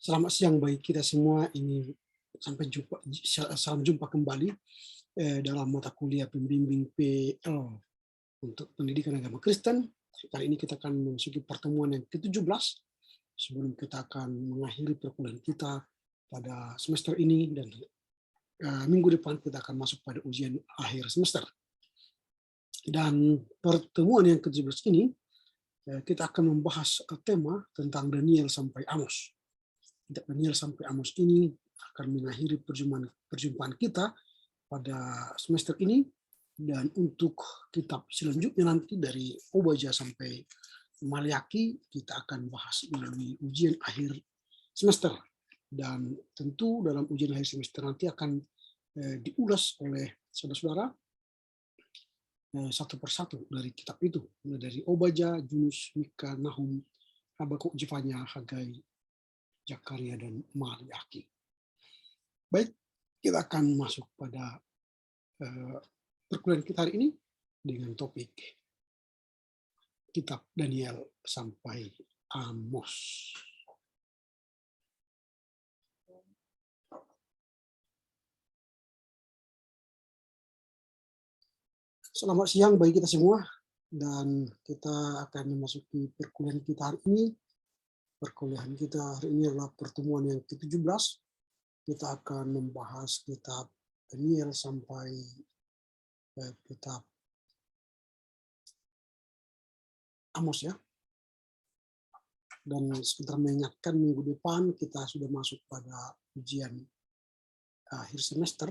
Selamat siang bagi kita semua. Ini salam jumpa kembali dalam mata kuliah pembimbing PL untuk pendidikan agama Kristen. Kali ini kita akan memasuki pertemuan yang ke-17 sebelum kita akan mengakhiri perkuliahan kita pada semester ini, dan minggu depan kita akan masuk pada ujian akhir semester. Dan pertemuan yang ke-17 ini kita akan membahas tema tentang Daniel sampai Amos. Daniel sampai Amos ini akan mengakhiri perjumpaan kita pada semester ini, dan untuk kitab selanjutnya nanti dari Obadja sampai Maliaki kita akan bahas melalui ujian akhir semester, dan tentu dalam ujian akhir semester nanti akan diulas oleh saudara-saudara satu persatu dari kitab itu, mulai dari Obadja, Yunus, Mika, Nahum, Habakuk, Zefanya, Hagai, Zakaria, dan Maliaki. Baik, kita akan masuk pada perkuliahan kita hari ini dengan topik kitab Daniel sampai Amos. Selamat siang bagi kita semua, dan kita akan memasuki perkuliahan kita hari ini. Perkuliahan kita hari ini adalah pertemuan yang ke-17. Kita akan membahas kitab Daniel sampai kitab Amos ya. Dan sebentar mengingatkan, minggu depan kita sudah masuk pada ujian akhir semester,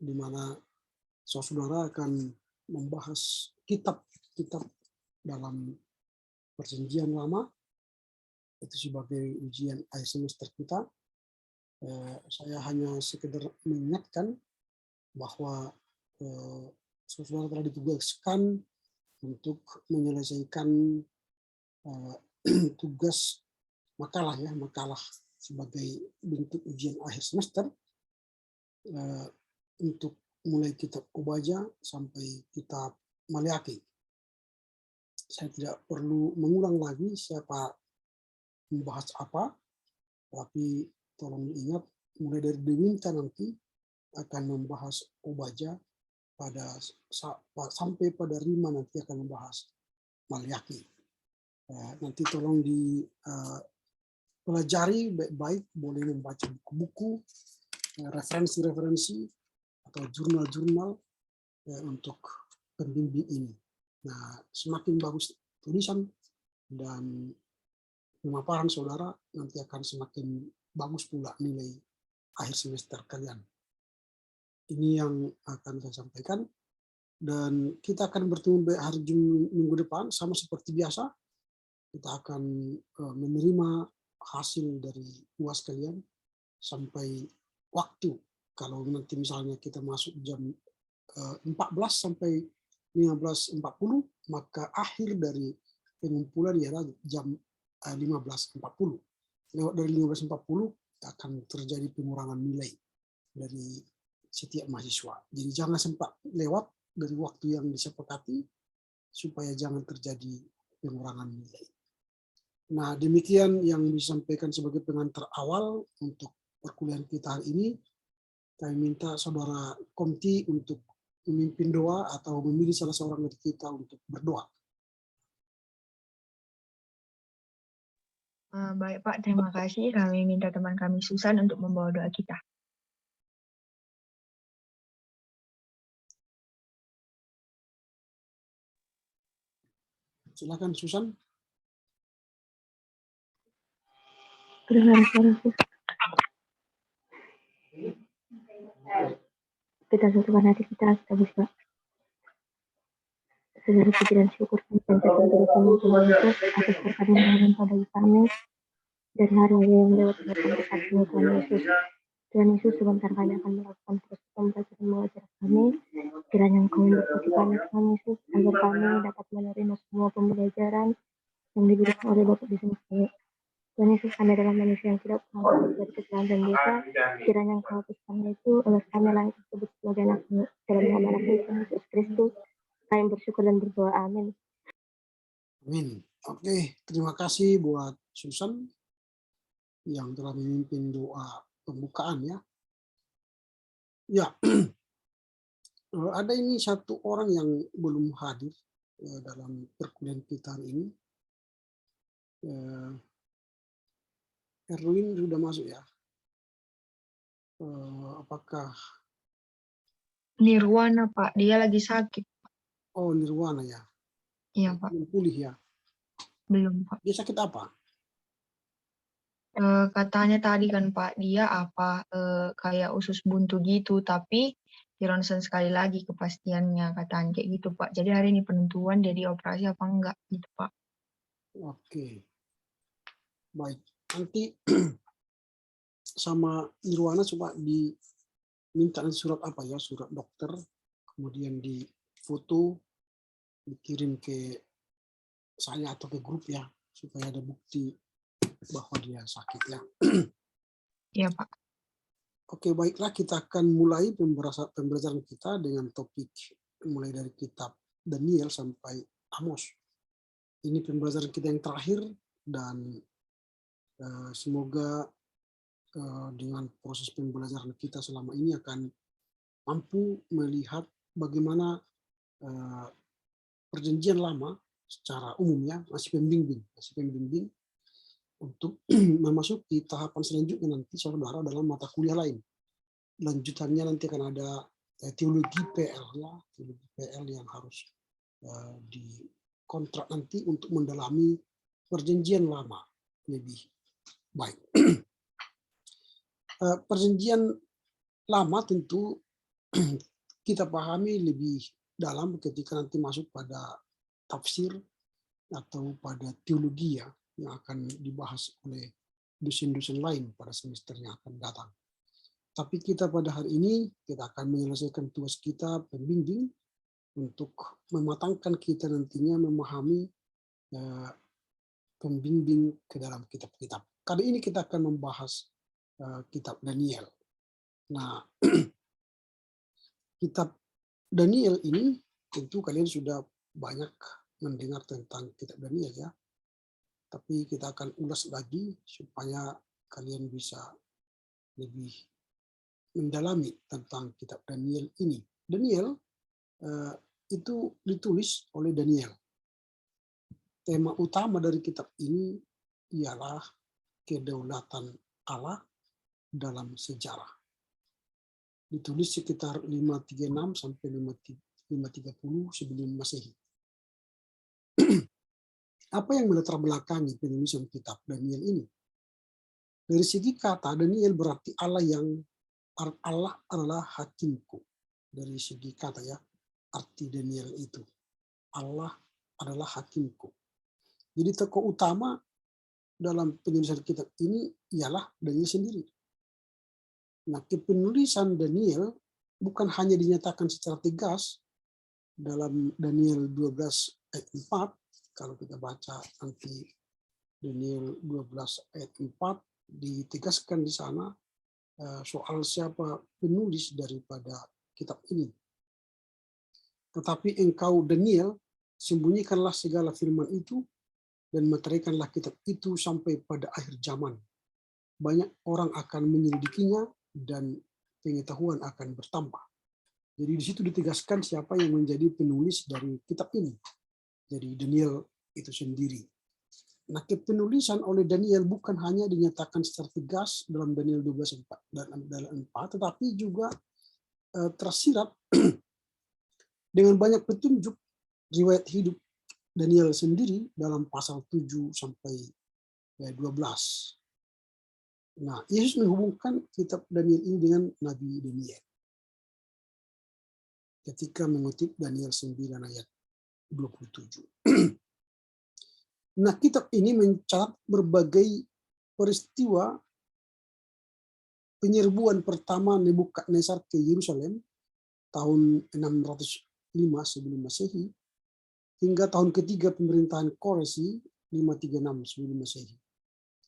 di mana saudara akan membahas kitab-kitab dalam Perjanjian Lama, itu sebagai ujian akhir semester kita. Saya hanya sekedar mengingatkan bahwa saudara telah ditugaskan untuk menyelesaikan tugas makalah sebagai bentuk ujian akhir semester untuk mulai kitab Obadja sampai kitab Maliaki. Saya tidak perlu mengulang lagi siapa membahas apa, tapi tolong diingat, mulai dari Dewinta nanti akan membahas Obadja sampai pada Rima nanti akan membahas Maliaki. Nanti tolong dipelajari baik-baik, boleh membaca buku-buku, referensi-referensi atau jurnal-jurnal untuk pembimbing ini. Nah, semakin bagus tulisan dan pemaparan saudara, nanti akan semakin bagus pula nilai akhir semester kalian. Ini yang akan saya sampaikan, dan kita akan bertemu hari minggu depan sama seperti biasa. Kita akan menerima hasil dari UAS kalian sampai waktu. Kalau nanti misalnya kita masuk jam 14 sampai 15.40, maka akhir dari pengumpulan ialah jam 15.40. Lewat dari 15.40 akan terjadi pengurangan nilai dari setiap mahasiswa. Jadi jangan sempat lewat dari waktu yang disepakati supaya jangan terjadi pengurangan nilai. Nah, demikian yang disampaikan sebagai pengantar awal untuk perkuliahan kita hari ini. Kami minta saudara Komti untuk memimpin doa atau memilih salah seorang dari kita untuk berdoa. Baik Pak, terima kasih. Kami minta teman kami Susan untuk membawa doa kita. Silakan Susan. Kita satukan hati kita bisa segala puji dan syukur kami panjatkan kepada Tuhan Yesus atas berkat yang melimpah bagi kami dari hari-hari yang lewat berkat Tuhan Yesus. Tuhan Yesus, sebentar kami akan melakukan proses pembelajaran mengajar kami. Kiranya Engkau memberkati kami, Tuhan Yesus, agar kami dapat menerima semua pembelajaran yang diberikan oleh Bapak di sini. Tuhan Yesus, kami adalah manusia yang tidak pernah luput dari kesalahan dan dosa. Kiranya Engkau hapuskan itu, agar kami layak disebut sebagai anak-mu. Dalam nama anak Tuhan Yesus Kristus, kami bersyukur dan berdoa. Amin. Amin. Oke, terima kasih buat Susan. yang telah memimpin doa pembukaan ya. Ya, ada ini satu orang yang belum hadir dalam perkuliahan kita hari ini. Erwin sudah masuk ya. Apakah Nirwana, Pak. Dia lagi sakit. oh Nirwana ya? Iya, Pak. Belum pulih ya? Belum, Pak. Dia sakit apa? Katanya tadi kan, Pak, dia apa kayak usus buntu gitu, tapi di ronsen sekali lagi kepastiannya, katanya kayak gitu, Pak. Jadi hari ini penentuan dia dioperasi apa enggak gitu, Pak. Oke, baik. Nanti sama Nirwana coba diminta surat apa ya, surat dokter, kemudian di foto, dikirim ke saya atau ke grup ya, supaya ada bukti bahwa dia sakit ya. Iya, Pak. Oke, baiklah, kita akan mulai pembelajaran kita dengan topik mulai dari kitab Daniel sampai Amos. Ini pembelajaran kita yang terakhir dan semoga dengan proses pembelajaran kita selama ini akan mampu melihat bagaimana perjanjian lama secara umumnya masih pembimbing untuk memasuki tahapan selanjutnya nanti saudara dalam mata kuliah lain. Lanjutannya nanti akan ada teologi PL ya, teologi PL yang harus dikontrak nanti untuk mendalami perjanjian lama lebih baik. Perjanjian lama tentu kita pahami lebih dalam ketika nanti masuk pada tafsir atau pada teologi ya, yang akan dibahas oleh dosen-dosen lain pada semester yang akan datang. Tapi kita pada hari ini, kita akan menyelesaikan tugas kita pembimbing untuk mematangkan kita nantinya memahami pembimbing ke dalam kitab-kitab. Kali ini kita akan membahas kitab Daniel. Nah, kitab Daniel ini tentu kalian sudah banyak mendengar tentang kitab Daniel ya. Tapi kita akan ulas lagi supaya kalian bisa lebih mendalami tentang kitab Daniel ini. Daniel itu ditulis oleh Daniel. Tema utama dari kitab ini ialah kedaulatan Allah dalam sejarah. Ditulis sekitar 536 sampai 530 sebelum Masehi. Apa yang melatar belakangi penulisan kitab Daniel ini? Dari segi kata, Daniel berarti Allah adalah hakimku. Dari segi kata ya, arti Daniel itu. Allah adalah hakimku. Jadi tokoh utama dalam penulisan kitab ini ialah Daniel sendiri. Nah, kepenulisan Daniel bukan hanya dinyatakan secara tegas dalam Daniel 12 ayat 4, kalau kita baca nanti Daniel 12 ayat 4, ditegaskan di sana soal siapa penulis daripada kitab ini. Tetapi engkau Daniel, sembunyikanlah segala firman itu dan meteraikanlah kitab itu sampai pada akhir zaman. Banyak orang akan menyelidikinya dan pengetahuan akan bertambah. Jadi di situ ditegaskan siapa yang menjadi penulis dari kitab ini. Jadi Daniel itu sendiri. Nah, kepenulisan oleh Daniel bukan hanya dinyatakan secara tegas dalam Daniel 12 dalam 4, tetapi juga tersirat dengan banyak petunjuk riwayat hidup Daniel sendiri dalam pasal 7 sampai 12. Nah, Yesus menghubungkan kitab Daniel ini dengan Nabi Daniel. Ketika mengutip Daniel 9 ayat 27. Nah, kitab ini mencatat berbagai peristiwa penyerbuan pertama Nebukadnezar ke Yerusalem tahun 605 sebelum Masehi hingga tahun ketiga pemerintahan Koresi 536 sebelum Masehi.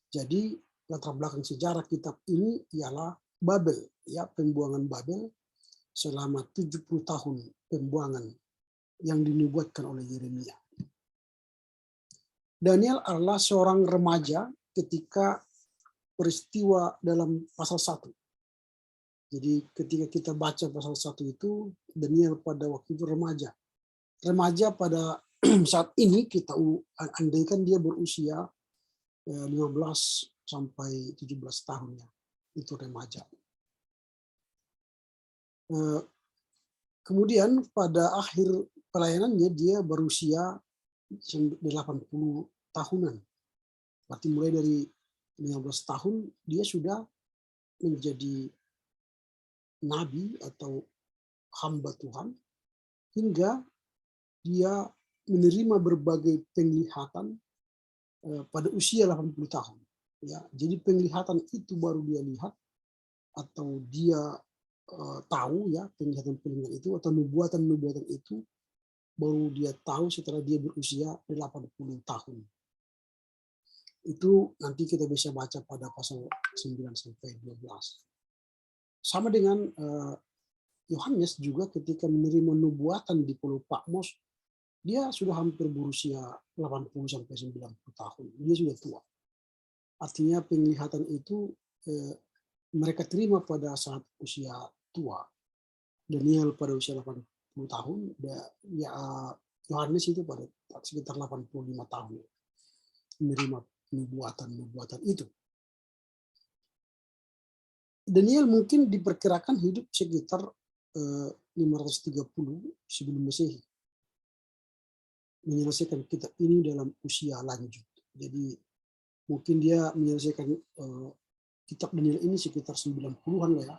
Jadi latar belakang sejarah kitab ini ialah Babel, ya, pembuangan Babel selama 70 tahun pembuangan yang dinubuatkan oleh Yeremia. Daniel adalah seorang remaja ketika peristiwa dalam pasal 1. Jadi ketika kita baca pasal 1 itu, Daniel pada waktu itu remaja. Remaja pada saat ini kita andaikan dia berusia 15 sampai 17 tahun ya. Itu remaja. Kemudian pada akhir pelayanannya dia berusia 80 tahunan. Berarti mulai dari 15 tahun dia sudah menjadi nabi atau hamba Tuhan hingga dia menerima berbagai penglihatan pada usia 80 tahun. Ya, jadi penglihatan itu baru dia lihat atau dia tahu ya penglihatan-penglihatan itu atau nubuatan-nubuatan itu baru dia tahu setelah dia berusia 80 tahun. Itu nanti kita bisa baca pada pasal 9 sampai 12. Sama dengan Yohanes juga ketika menerima nubuatan di Pulau Patmos, dia sudah hampir berusia 80 sampai 90 tahun. Dia sudah tua. Artinya penglihatan itu mereka terima pada saat usia tua. Daniel pada usia 80 tahun, ya Yohanes itu pada sekitar 85 tahun menerima nubuatan itu. Daniel mungkin diperkirakan hidup sekitar 530 sebelum Masehi. Menyelesaikan kitab ini dalam usia lanjut. Jadi mungkin dia menyelesaikan kitab Daniel ini sekitar 90-an lah ya.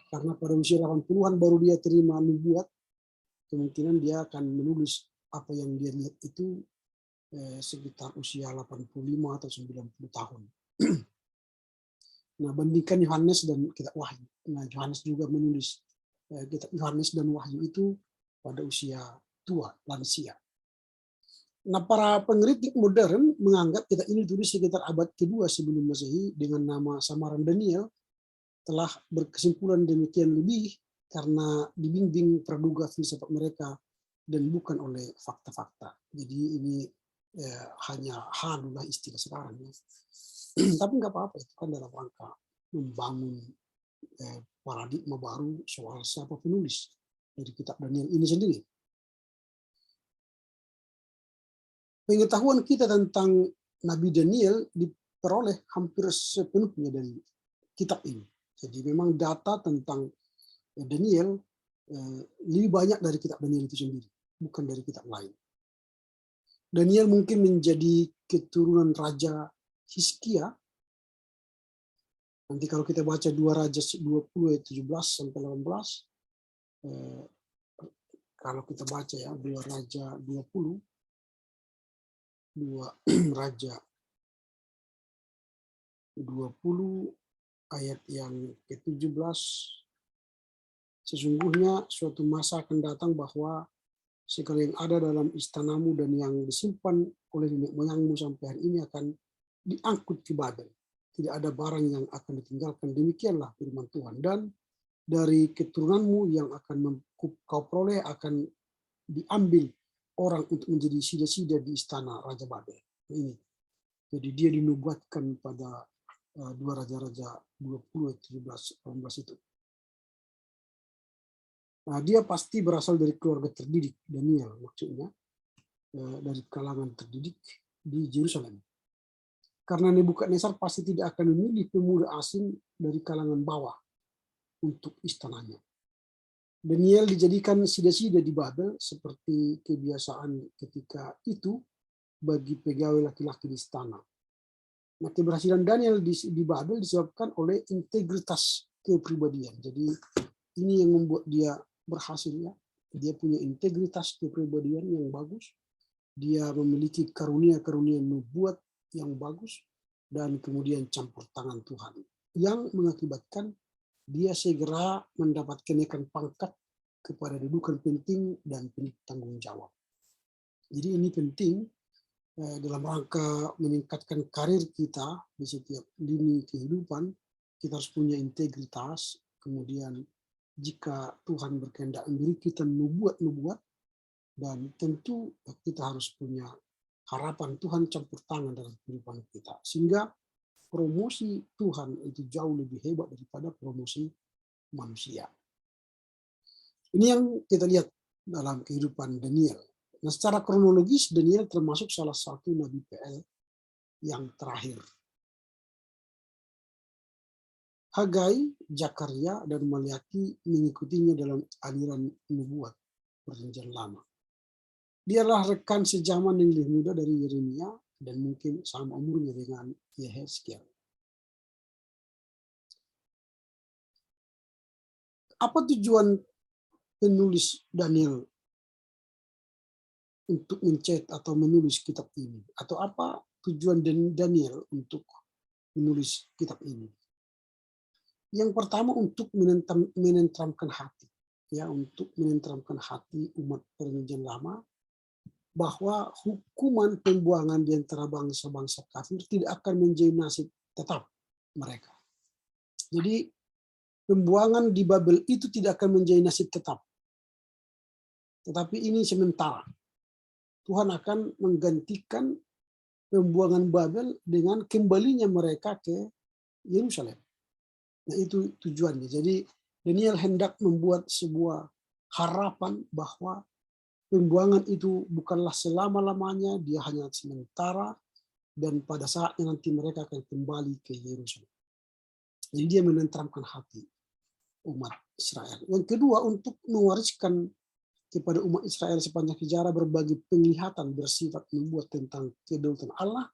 Karena pada usia 80-an baru dia terima nubuat, kemungkinan dia akan menulis apa yang dia lihat itu sekitar usia 85 atau 90 tahun. Nah, bandingkan Yohanes dan kitab Wahyu. Nah, Yohanes juga menulis kitab Yohanes dan Wahyu itu pada usia tua, lansia. Nah, para pengkritik modern menganggap kitab ini ditulis sekitar abad kedua sebelum Masehi dengan nama samaran Daniel, telah berkesimpulan demikian lebih karena dibimbing praduga filsafat mereka dan bukan oleh fakta-fakta. Jadi ini hanya halulah istilah sekarang. Ya. Tapi nggak apa-apa, itu kan dalam rangka membangun paradigma baru soal siapa penulis dari kitab Daniel ini sendiri. Pengetahuan kita tentang Nabi Daniel diperoleh hampir sepenuhnya dari kitab ini. Jadi memang data tentang Daniel lebih banyak dari kitab Daniel itu sendiri, bukan dari kitab lain. Daniel mungkin menjadi keturunan Raja Hizkia. Nanti kalau kita baca 2 Raja 20 ayat 17 sampai 18, kalau kita baca ya 2 Raja 20, 2 Raja 20 ayat yang ke-17, sesungguhnya suatu masa akan datang bahwa segala yang ada dalam istanamu dan yang disimpan oleh nenek moyangmu sampai hari ini akan diangkut ke Babel. Tidak ada barang yang akan ditinggalkan. Demikianlah firman Tuhan. Dan dari keturunanmu yang akan kau peroleh akan diambil orang untuk menjadi sida-sida di istana Raja Babel. Ini. Jadi dia dinubuatkan pada 2 Raja-Raja 20, 17, 18 itu. Nah, dia pasti berasal dari keluarga terdidik, Daniel maksudnya, dari kalangan terdidik di Yerusalem. Karena Nebukadnezar pasti tidak akan memilih pemuda asing dari kalangan bawah untuk istananya. Daniel dijadikan sida-sida di Babel seperti kebiasaan ketika itu bagi pegawai laki-laki di istana. Nah, keberhasilan Daniel di Babel disebabkan oleh integritas kepribadian. Jadi ini yang membuat dia berhasil ya. Dia punya integritas kepribadian yang bagus. Dia memiliki karunia-karunia nubuat yang bagus dan kemudian campur tangan Tuhan yang mengakibatkan dia segera mendapat kenaikan pangkat kepada dudukan penting dan penuh tanggung jawab. Jadi ini penting dalam rangka meningkatkan karir kita di setiap lini kehidupan. Kita harus punya integritas. Kemudian jika Tuhan berkehendak memberi kita nubuat-nubuat, dan tentu kita harus punya harapan Tuhan campur tangan dalam kehidupan kita. Sehingga promosi Tuhan itu jauh lebih hebat daripada promosi manusia. Ini yang kita lihat dalam kehidupan Daniel. Nah, secara kronologis Daniel termasuk salah satu nabi PL yang terakhir. Hagai, Zakaria, dan Maliaki mengikutinya dalam aliran nubuat Perjanjian Lama. Dialah rekan sejaman yang lebih muda dari Yeremia dan mungkin sama umurnya dengan Yehezkiel. Apa tujuan penulis Daniel untuk mencetak atau menulis kitab ini? Atau apa tujuan Daniel untuk menulis kitab ini? Yang pertama untuk menenteramkan hati, ya, untuk menenteramkan hati umat Perjanjian Lama bahwa hukuman pembuangan di antara bangsa-bangsa kafir tidak akan menjadi nasib tetap mereka. Jadi pembuangan di Babel itu tidak akan menjadi nasib tetap, tetapi ini sementara. Tuhan akan menggantikan pembuangan Babel dengan kembalinya mereka ke Yerusalem. Nah, itu tujuannya. Jadi Daniel hendak membuat sebuah harapan bahwa pembuangan itu bukanlah selama-lamanya, dia hanya sementara, dan pada saatnya nanti mereka akan kembali ke Yerusalem. Jadi dia menenteramkan hati umat Israel. Yang kedua, untuk mewariskan kepada umat Israel sepanjang sejarah berbagai penglihatan bersifat membuat tentang kedaulatan Allah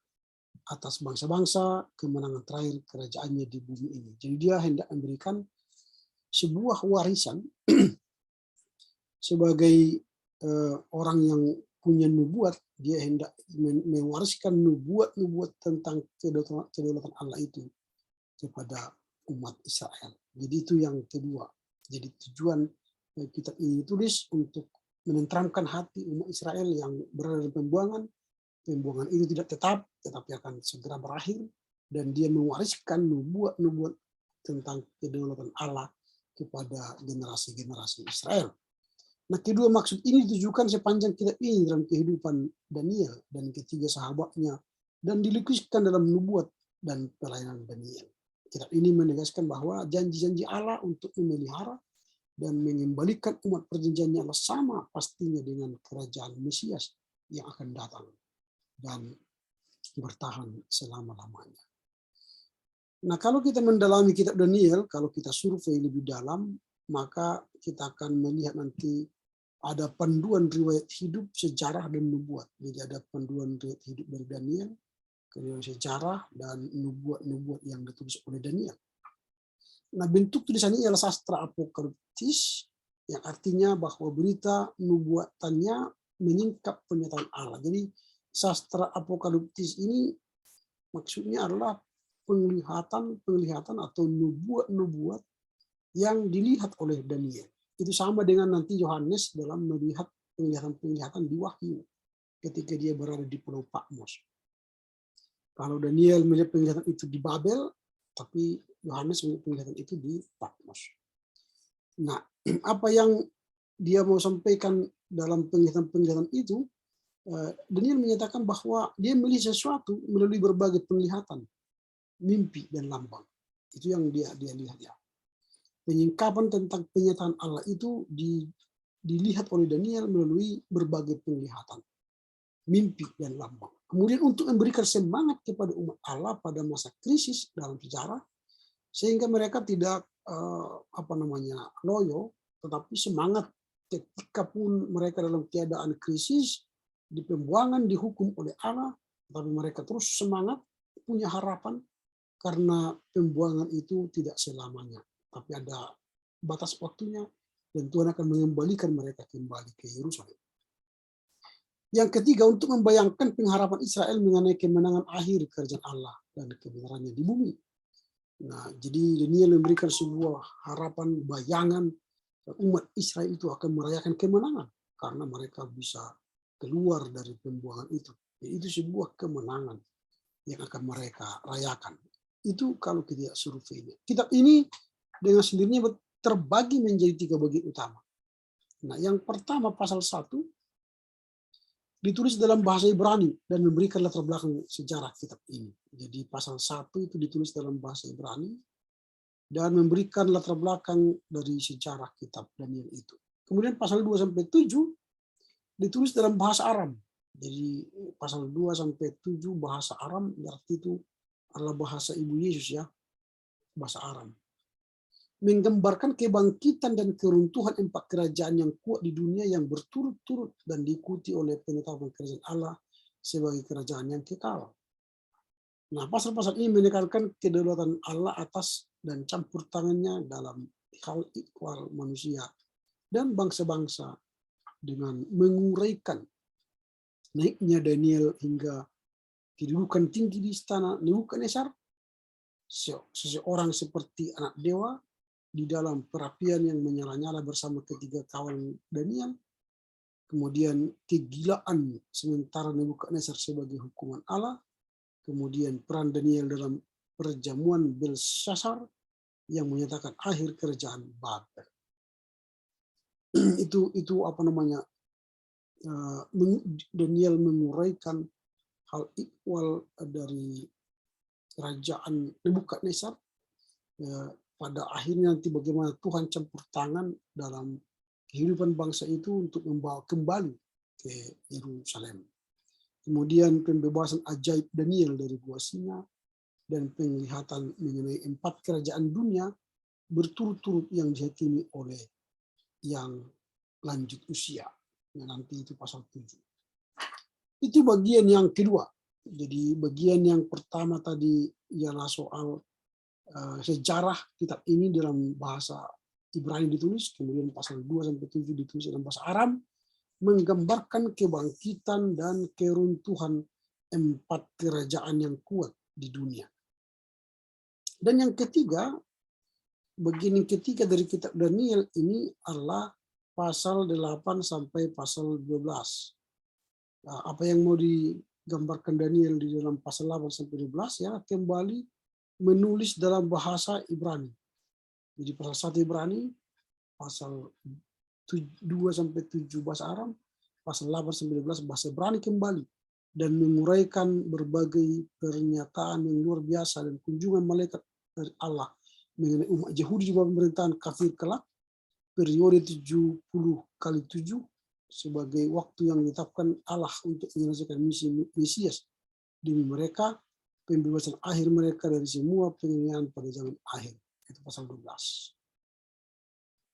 atas bangsa-bangsa, kemenangan terakhir kerajaannya di bumi ini. Jadi dia hendak memberikan sebuah warisan sebagai orang yang punya nubuat, dia hendak mewariskan nubuat tentang kedaulatan Allah itu kepada umat Israel. Jadi itu yang kedua. Jadi tujuan kitab ini ditulis untuk menenteramkan hati umat Israel yang berada dalam pembuangan. Pembuangan itu tidak tetap, tetapi akan segera berakhir, dan dia mewariskan nubuat tentang kedaulatan Allah kepada generasi-generasi Israel. Nah, kedua maksud ini ditujukan sepanjang kitab ini dalam kehidupan Daniel dan ketiga sahabatnya, dan dilukiskan dalam nubuat dan pelayanan Daniel. Kitab ini menegaskan bahwa janji-janji Allah untuk memelihara dan mengembalikan umat perjanjiannya Allah sama pastinya dengan kerajaan Mesias yang akan datang dan bertahan selama-lamanya. Nah, kalau kita mendalami kitab Daniel, kalau kita survei lebih dalam, maka kita akan melihat nanti ada panduan riwayat hidup, sejarah, dan nubuat. Jadi ada panduan riwayat hidup dari Daniel, kemudian sejarah, dan nubuat-nubuat yang ditulis oleh Daniel. Nah, bentuk tulisannya ialah sastra apokaliptis, yang artinya bahwa berita nubuatannya menyingkap pernyataan Allah. Jadi sastra apokaliptis ini maksudnya adalah penglihatan atau nubuat yang dilihat oleh Daniel. Itu sama dengan nanti Yohanes dalam melihat penglihatan di Wahyu ketika dia berada di Pulau Patmos. Kalau Daniel melihat penglihatan itu di Babel, tapi Yohanes melihat penglihatan itu di Patmos. Nah, apa yang dia mau sampaikan dalam penglihatan itu, Daniel menyatakan bahwa dia melihat sesuatu melalui berbagai penglihatan, mimpi dan lambang. Itu yang dia lihat, ya. Penyingkapan tentang penyataan Allah itu dilihat oleh Daniel melalui berbagai penglihatan, mimpi dan lambang. Kemudian untuk memberikan semangat kepada umat Allah pada masa krisis dalam sejarah, sehingga mereka tidak loyo, tetapi semangat ketika pun mereka dalam keadaan krisis, di pembuangan, dihukum oleh Allah, tapi mereka terus semangat, punya harapan, karena pembuangan itu tidak selamanya, tapi ada batas waktunya, dan Tuhan akan mengembalikan mereka kembali ke Yerusalem. Yang ketiga, untuk membayangkan pengharapan Israel mengenai kemenangan akhir kerajaan Allah dan kebenarannya di bumi. Nah, jadi Daniel memberikan sebuah harapan, bayangan umat Israel itu akan merayakan kemenangan karena mereka bisa keluar dari pembuangan itu. Jadi itu sebuah kemenangan yang akan mereka rayakan. Itu kalau kita surveinya. Kitab ini dengan sendirinya terbagi menjadi 3 bagian utama. Nah, yang pertama pasal 1 ditulis dalam bahasa Ibrani dan memberikan latar belakang sejarah kitab ini. Jadi pasal 1 itu ditulis dalam bahasa Ibrani dan memberikan latar belakang dari sejarah kitab Daniel itu. Kemudian pasal 2 sampai 7 ditulis dalam bahasa Aram. Jadi pasal 2 sampai 7 bahasa Aram, berarti itu adalah bahasa ibu Yesus ya, bahasa Aram. Menggambarkan kebangkitan dan keruntuhan 4 kerajaan yang kuat di dunia yang berturut-turut dan diikuti oleh penetapan kerajaan Allah sebagai kerajaan yang kekal. Nah, pasal-pasal ini menekankan kedaulatan Allah atas dan campur tangannya dalam hal ihwal manusia dan bangsa-bangsa dengan menguraikan naiknya Daniel hingga kedudukan tinggi di istana Nebukadnezar, seseorang seperti anak dewa di dalam perapian yang menyala-nyala bersama ketiga kawan Daniel, kemudian kegilaan sementara Nebukadnezar sebagai hukuman Allah, kemudian peran Daniel dalam perjamuan Belshazzar yang menyatakan akhir kerajaan Babel. itu apa namanya, Daniel menguraikan hal ihwal dari kerajaan Nebukadnezar, pada akhirnya nanti bagaimana Tuhan campur tangan dalam kehidupan bangsa itu untuk membawa kembali ke Yerusalem. Kemudian pembebasan ajaib Daniel dari gua singa dan penglihatan mengenai 4 kerajaan dunia berturut-turut yang dihakimi oleh yang lanjut usia. Nah, nanti itu pasal 7. Itu bagian yang kedua. Jadi bagian yang pertama tadi ialah soal sejarah kitab ini dalam bahasa Ibrani ditulis, kemudian pasal 2 sampai 7 ditulis dalam bahasa Aram, menggambarkan kebangkitan dan keruntuhan 4 kerajaan yang kuat di dunia. Dan yang ketiga, bagian yang ketiga dari kitab Daniel ini adalah pasal 8 sampai pasal 12. Apa yang mau digambarkan Daniel di dalam pasal 8 sampai 12 ya, kembali menulis dalam bahasa Ibrani. Jadi pasal 1 Ibrani, pasal 2 sampai 7 bahasa Aram, pasal 8 sampai 12 bahasa Ibrani kembali, dan menguraikan berbagai pernyataan yang luar biasa dan kunjungan malaikat dari Allah mengenai umat Yahudi di bawah pemerintahan kafir kelak, periode 70 kali 7 sebagai waktu yang ditetapkan Allah untuk menyelesaikan misi Mesias demi mereka, pembebasan akhir mereka dari semua penganiayaan pada zaman akhir. Itu pasal 12.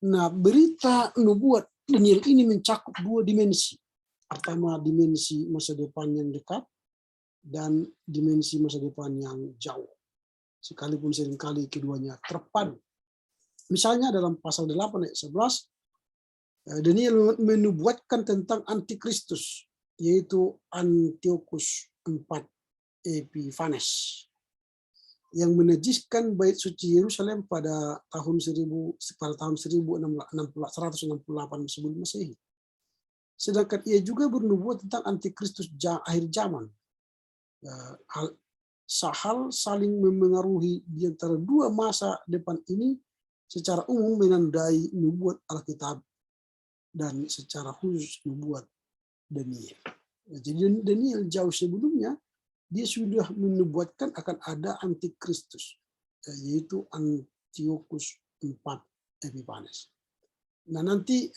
Nah, berita nubuat Daniel ini mencakup 2 dimensi. Pertama, dimensi masa depan yang dekat dan dimensi masa depan yang jauh. Sekalipun seringkali keduanya terpadu. Misalnya dalam pasal 8 ayat 11, Daniel menubuatkan tentang antikristus, yaitu Antiochus IV Epiphanes, yang menajiskan bait suci Yerusalem pada tahun 168 sebelum Masehi. Sedangkan ia juga bernubuat tentang antikristus akhir zaman. Hal saling memengaruhi di antara 2 masa depan ini secara umum menandai nubuat Alkitab dan secara khusus nubuat Daniel. Jadi Daniel jauh sebelumnya dia sudah menubuatkan akan ada antikristus, yaitu Antiochus IV Epiphanes. Nah, nanti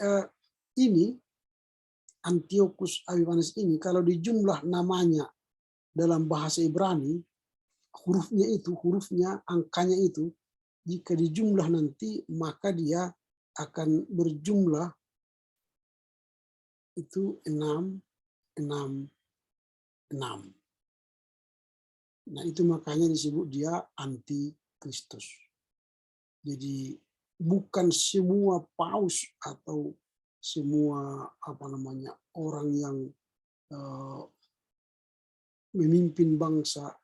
ini Antiochus Epiphanes ini kalau dijumlah namanya dalam bahasa Ibrani, hurufnya, angkanya itu, jika dijumlah nanti maka dia akan berjumlah itu 666. Nah, itu makanya disebut dia antikristus. Jadi bukan semua paus atau semua orang yang memimpin bangsa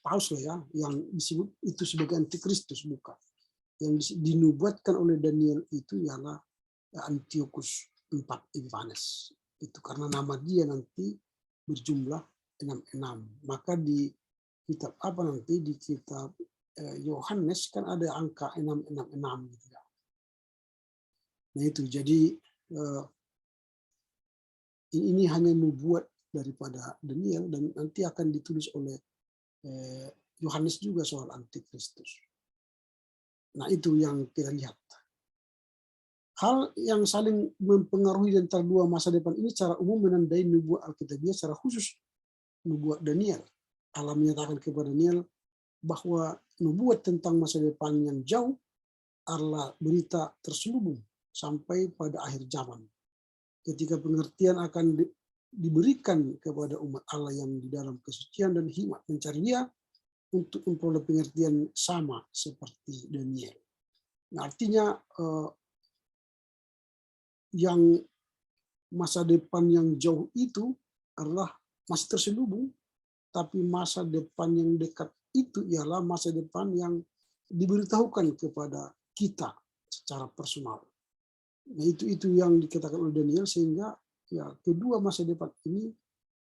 paus lah ya yang disebut itu sebagai antikristus, bukan. Yang dinubuatkan oleh Daniel itu ialah Antiochus IV Epiphanes. Itu karena nama dia nanti berjumlah 66. Maka di kitab di kitab Yohanes kan ada angka 666 gitu ya. Nah itu, jadi ini hanya nubuat daripada Daniel dan nanti akan ditulis oleh Yohanes juga soal Antikristus. Nah itu yang kita lihat. Hal yang saling mempengaruhi di antara dua masa depan ini secara umum menandai nubuat Alkitabiah, secara khusus nubuat Daniel. Allah menyatakan kepada Daniel bahwa nubuat tentang masa depan yang jauh adalah berita terselubung sampai pada akhir zaman. Ketika pengertian akan diberikan kepada umat Allah yang di dalam kesucian dan hikmat mencari Dia untuk memperoleh pengertian sama seperti Daniel. Nah, artinya yang masa depan yang jauh itu adalah masih terselubung, tapi masa depan yang dekat itu ialah masa depan yang diberitahukan kepada kita secara personal. Nah, itu yang dikatakan oleh Daniel, sehingga ya kedua masa depan ini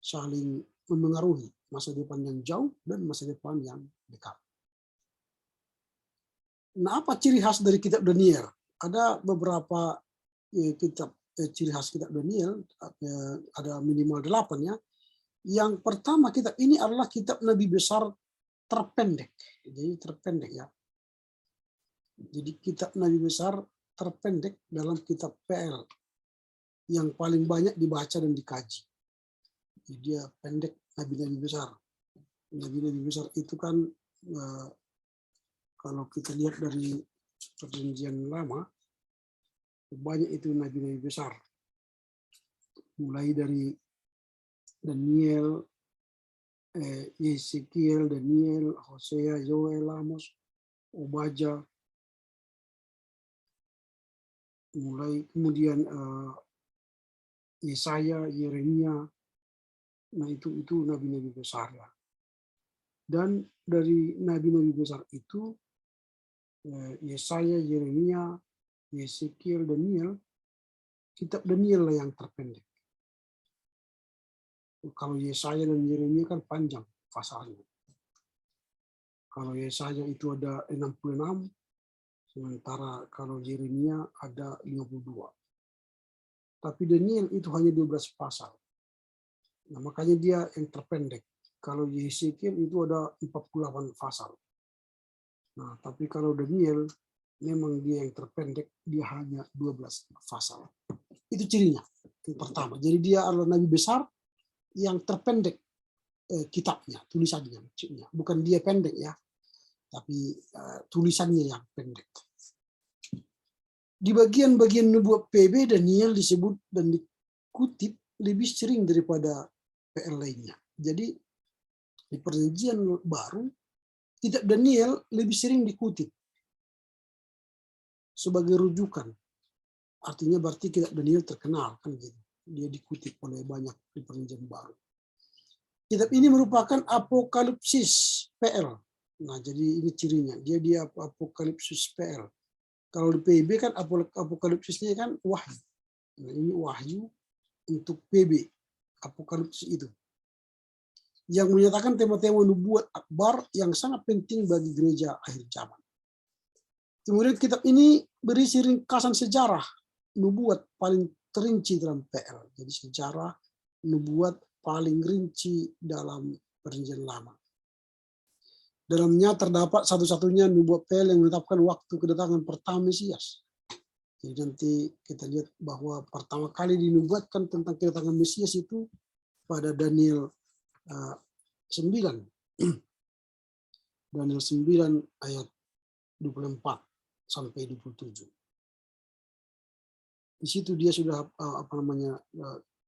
saling memengaruhi, masa depan yang jauh dan masa depan yang dekat. Nah, apa ciri khas dari kitab Daniel? Ada beberapa kitab ciri khas kitab Daniel, ada minimal 8 ya. Yang pertama, kitab ini adalah kitab Nabi besar terpendek. Jadi terpendek ya. Jadi kitab Nabi besar terpendek dalam kitab PL yang paling banyak dibaca dan dikaji. Jadi dia pendek, Nabi-Nabi besar. Nabi-Nabi besar itu kan kalau kita lihat dari Perjanjian Lama, banyak itu Nabi-Nabi besar. Mulai dari Daniel, Yeskiel, Daniel, Hosea, Yoel, Amos, Obadja, mulai kemudian Yesaya, Yeremia. Nah itu nabi-nabi besar ya. Dan dari nabi-nabi besar itu Yesaya, Yeremia, Yeskiel, Daniel, kitab Daniel lah yang terpendek. Kalau Yesaya dan Yeremia kan panjang pasalnya. Kalau Yesaya itu ada 66, sementara kalau Yeremia ada 52. Tapi Daniel itu hanya 12 pasal. Nah, makanya dia yang terpendek. Kalau Yeskiel itu ada 48 pasal. Nah, tapi kalau Daniel memang dia yang terpendek, dia hanya 12 pasal. Itu cirinya. Yang pertama. Jadi dia adalah nabi besar yang terpendek kitabnya, tulisannya maksudnya. Bukan dia pendek ya, tapi tulisannya yang pendek. Di bagian-bagian nubuat PB, Daniel disebut dan dikutip lebih sering daripada PL lainnya. Jadi di Perjanjian Baru, kitab Daniel lebih sering dikutip sebagai rujukan. Artinya berarti kitab Daniel terkenal kan gitu. Dia dikutip oleh banyak di Perjanjian Baru. Kitab ini merupakan apokalipsis PL. Nah, jadi ini cirinya. Dia apokalipsis PL. Kalau di PB kan apokalipsisnya kan wahyu. Nah, ini wahyu untuk PB, apokalipsis itu. Yang menyatakan tema-tema nubuat akbar yang sangat penting bagi gereja akhir zaman. Kemudian kitab ini berisi ringkasan sejarah nubuat paling terinci dalam PL. Jadi sejarah nubuat paling rinci dalam Perjanjian Lama. Dalamnya terdapat satu-satunya nubuat PL yang menetapkan waktu kedatangan pertama Mesias. Jadi nanti kita lihat bahwa pertama kali dinubuatkan tentang kedatangan Mesias itu pada Daniel 9. Daniel 9 ayat 24 sampai 27. Di situ dia sudah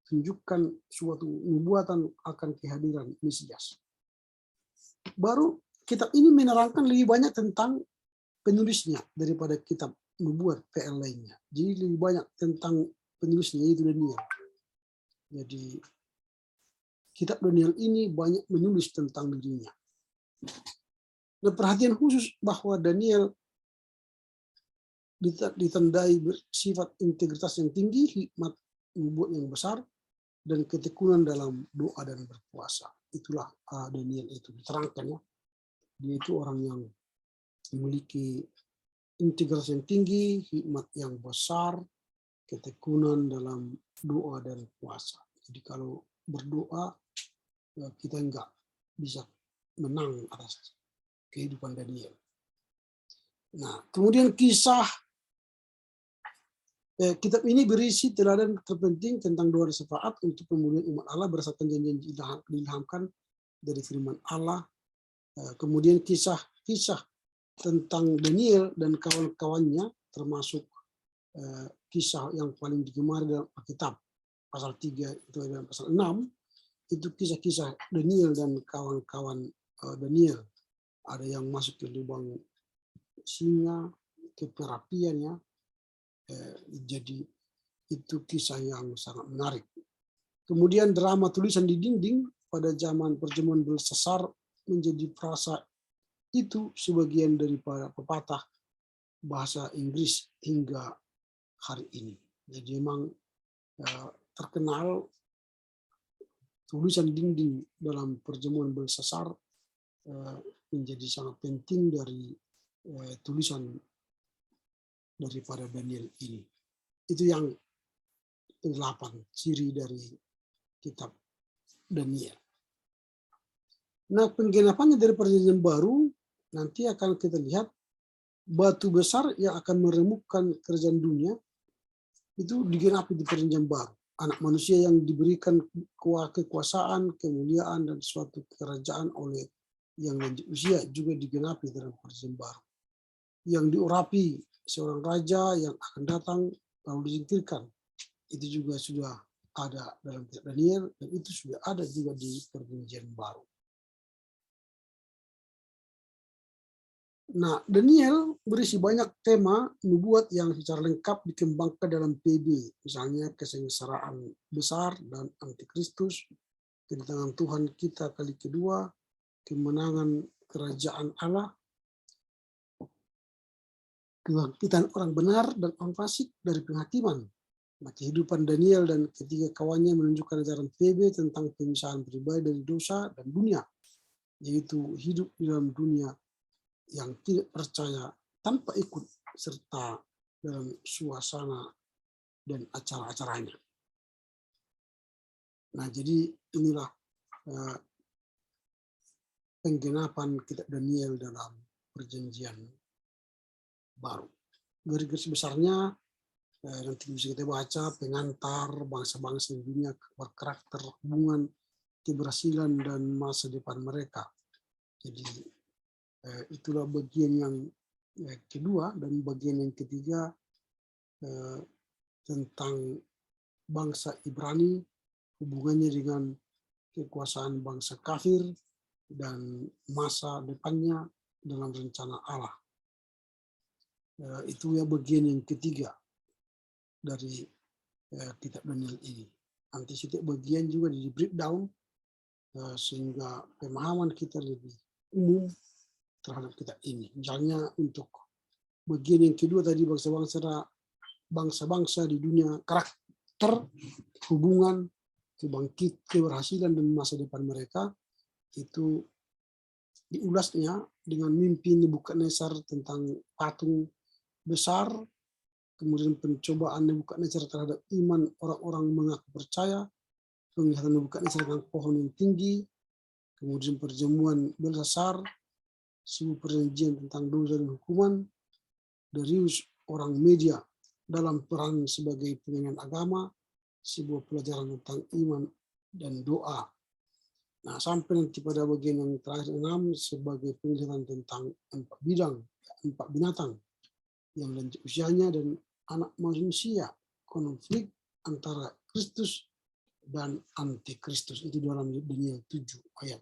tunjukkan suatu nubuatan akan kehadiran Mesias. Baru kitab ini menerangkan lebih banyak tentang penulisnya daripada kitab nubuat PL lainnya. Jadi lebih banyak tentang penulisnya, yaitu Daniel. Jadi kitab Daniel ini banyak menulis tentang dirinya. Nah, perhatian khusus bahwa Daniel ditandai bersifat integritas yang tinggi, hikmat nubuat yang besar, dan ketekunan dalam doa dan berpuasa. Itulah Daniel itu diterangkan ya. Dia itu orang yang memiliki integritas yang tinggi, hikmat yang besar, ketekunan dalam doa dan puasa. Jadi kalau berdoa kita enggak bisa menang atas kehidupan Daniel. Nah, kemudian kisah kitab ini berisi teladan terpenting tentang doa dan syafaat untuk pemulihan umat Allah berdasarkan janji-janji diilhamkan dari firman Allah. Kemudian kisah-kisah tentang Daniel dan kawan-kawannya, termasuk kisah yang paling digemari dalam Alkitab, pasal 3 itu dan pasal 6, itu kisah-kisah Daniel dan kawan-kawan Daniel. Ada yang masuk ke lubang singa, ke perapiannya. Jadi itu kisah yang sangat menarik. Kemudian drama tulisan di dinding pada zaman perjamuan Belsasar menjadi frasa itu sebagian daripada pepatah bahasa Inggris hingga hari ini. Jadi memang terkenal tulisan dinding dalam perjamuan Belsasar menjadi sangat penting dari tulisan daripada Daniel ini. Itu yang 8 ciri dari kitab Daniel. Nah, penggenapannya dari perjanjian baru nanti akan kita lihat batu besar yang akan meremukkan kerajaan dunia itu digenapi di perjanjian baru. Anak manusia yang diberikan kekuasaan, kemuliaan, dan suatu kerajaan oleh yang lanjut usia juga digenapi dalam perjanjian baru. Yang diurapi seorang raja yang akan datang lalu disingkirkan, itu juga sudah ada dalam kitab Daniel, dan itu sudah ada juga di perjanjian baru. Nah, Daniel berisi banyak tema nubuat yang secara lengkap dikembangkan dalam PB, misalnya kesengsaraan besar dan antikristus, kedatangan Tuhan kita kali kedua, kemenangan kerajaan Allah, kebangkitan orang benar dan orang fasik dari penghakiman. Nah, kehidupan Daniel dan ketiga kawannya menunjukkan ajaran PB tentang pemisahan pribadi dari dosa dan dunia, yaitu hidup di dalam dunia yang tidak percaya tanpa ikut serta dalam suasana dan acara-acaranya. Nah, jadi inilah penggenapan kitab Daniel dalam perjanjian baru. Garis besarnya nanti bisa kita baca pengantar bangsa-bangsa di dunia berkarakter hubungan keberhasilan dan masa depan mereka. Jadi itulah bagian yang kedua, dan bagian yang ketiga tentang bangsa Ibrani, hubungannya dengan kekuasaan bangsa kafir dan masa depannya dalam rencana Allah. Itu ya bagian yang ketiga dari kitab Daniel ini. Nanti setiap bagian juga di breakdown sehingga pemahaman kita lebih umum terhadap kitab ini. Misalnya untuk bagian yang kedua tadi bangsa-bangsa di dunia, karakter, hubungan, keberhasilan dan masa depan mereka, itu diulasnya dengan mimpi Nebukadnezar tentang patung besar, kemudian pencobaan Nebukadnezar terhadap iman orang-orang mengaku percaya, penglihatan Nebukadnezar dengan pohon yang tinggi, kemudian perjamuan Belsasar, sebuah perjanjian tentang dosa dan hukuman, Darius orang Media dalam peran sebagai pimpinan agama, sebuah pelajaran tentang iman dan doa. Nah, sampai nanti pada bagian yang terakhir 6 sebagai penjelasan tentang 4 binatang yang lanjut usianya dan anak manusia, konflik antara Kristus dan antikristus. Itu dalam Daniel 7 ayat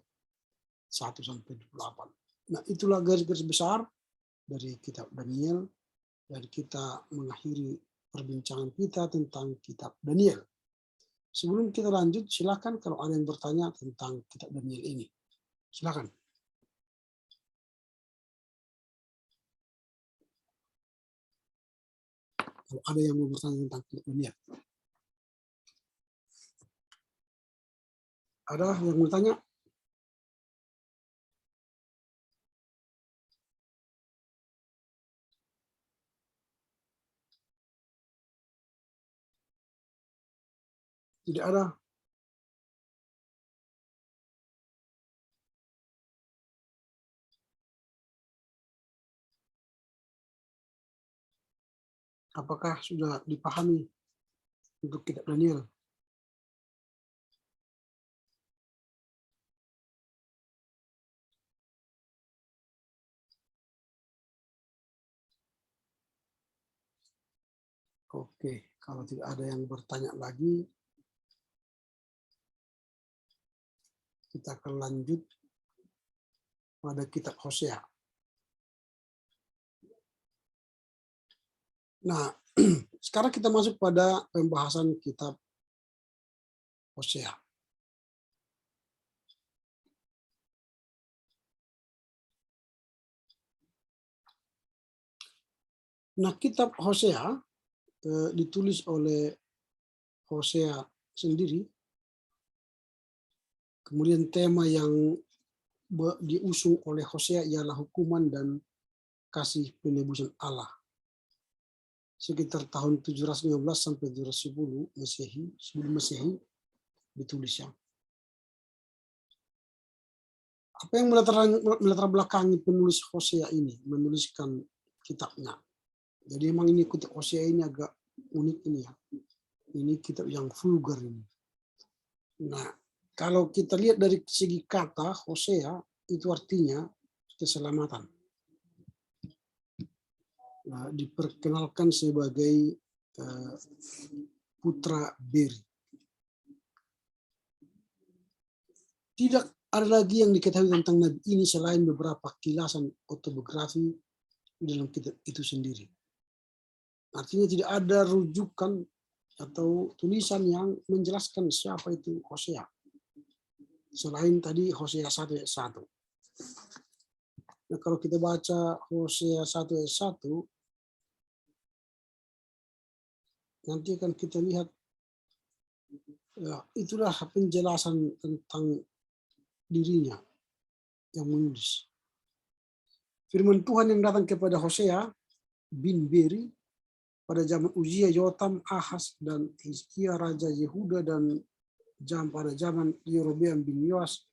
1-28. Nah, itulah garis-garis besar dari kitab Daniel, dan kita mengakhiri perbincangan kita tentang kitab Daniel. Sebelum kita lanjut, silakan kalau ada yang bertanya tentang kitab Daniel ini. Silakan. Kalau ada yang mau bertanya tentang kitab Daniel. Ada yang mau bertanya? Tidak ada. Apakah sudah dipahami untuk kitab Daniel? Oke, kalau tidak ada yang bertanya lagi, kita akan lanjut pada kitab Hosea. Nah, sekarang kita masuk pada pembahasan kitab Hosea. Nah, kitab Hosea ditulis oleh Hosea sendiri. Kemudian tema yang diusung oleh Hosea ialah hukuman dan kasih penebusan Allah. Sekitar tahun 715 sampai 710 Masehi, sebelum Masehi ditulisnya. Apa yang melatar belakangi penulis Hosea ini menuliskan kitabnya? Jadi memang ini kitab Hosea ini agak unik ini ya. Ini kitab yang vulgar ini. Nah, kalau kita lihat dari segi kata Hosea itu artinya keselamatan. Nah, diperkenalkan sebagai putra Beri. Tidak ada lagi yang diketahui tentang Nabi ini selain beberapa kilasan autobiografi di dalam kitab itu sendiri. Artinya tidak ada rujukan atau tulisan yang menjelaskan siapa itu Hosea. Selain tadi Hosea 1 ayat 1. Nah, kalau kita baca Hosea 1 ayat 1, nanti akan kita lihat ya, itulah penjelasan tentang dirinya yang menulis. Firman Tuhan yang datang kepada Hosea bin Beri pada zaman Uzia, Yotam, Ahaz, dan Hizkia Raja Yehuda, dan pada zaman Yerobeam bin Yoas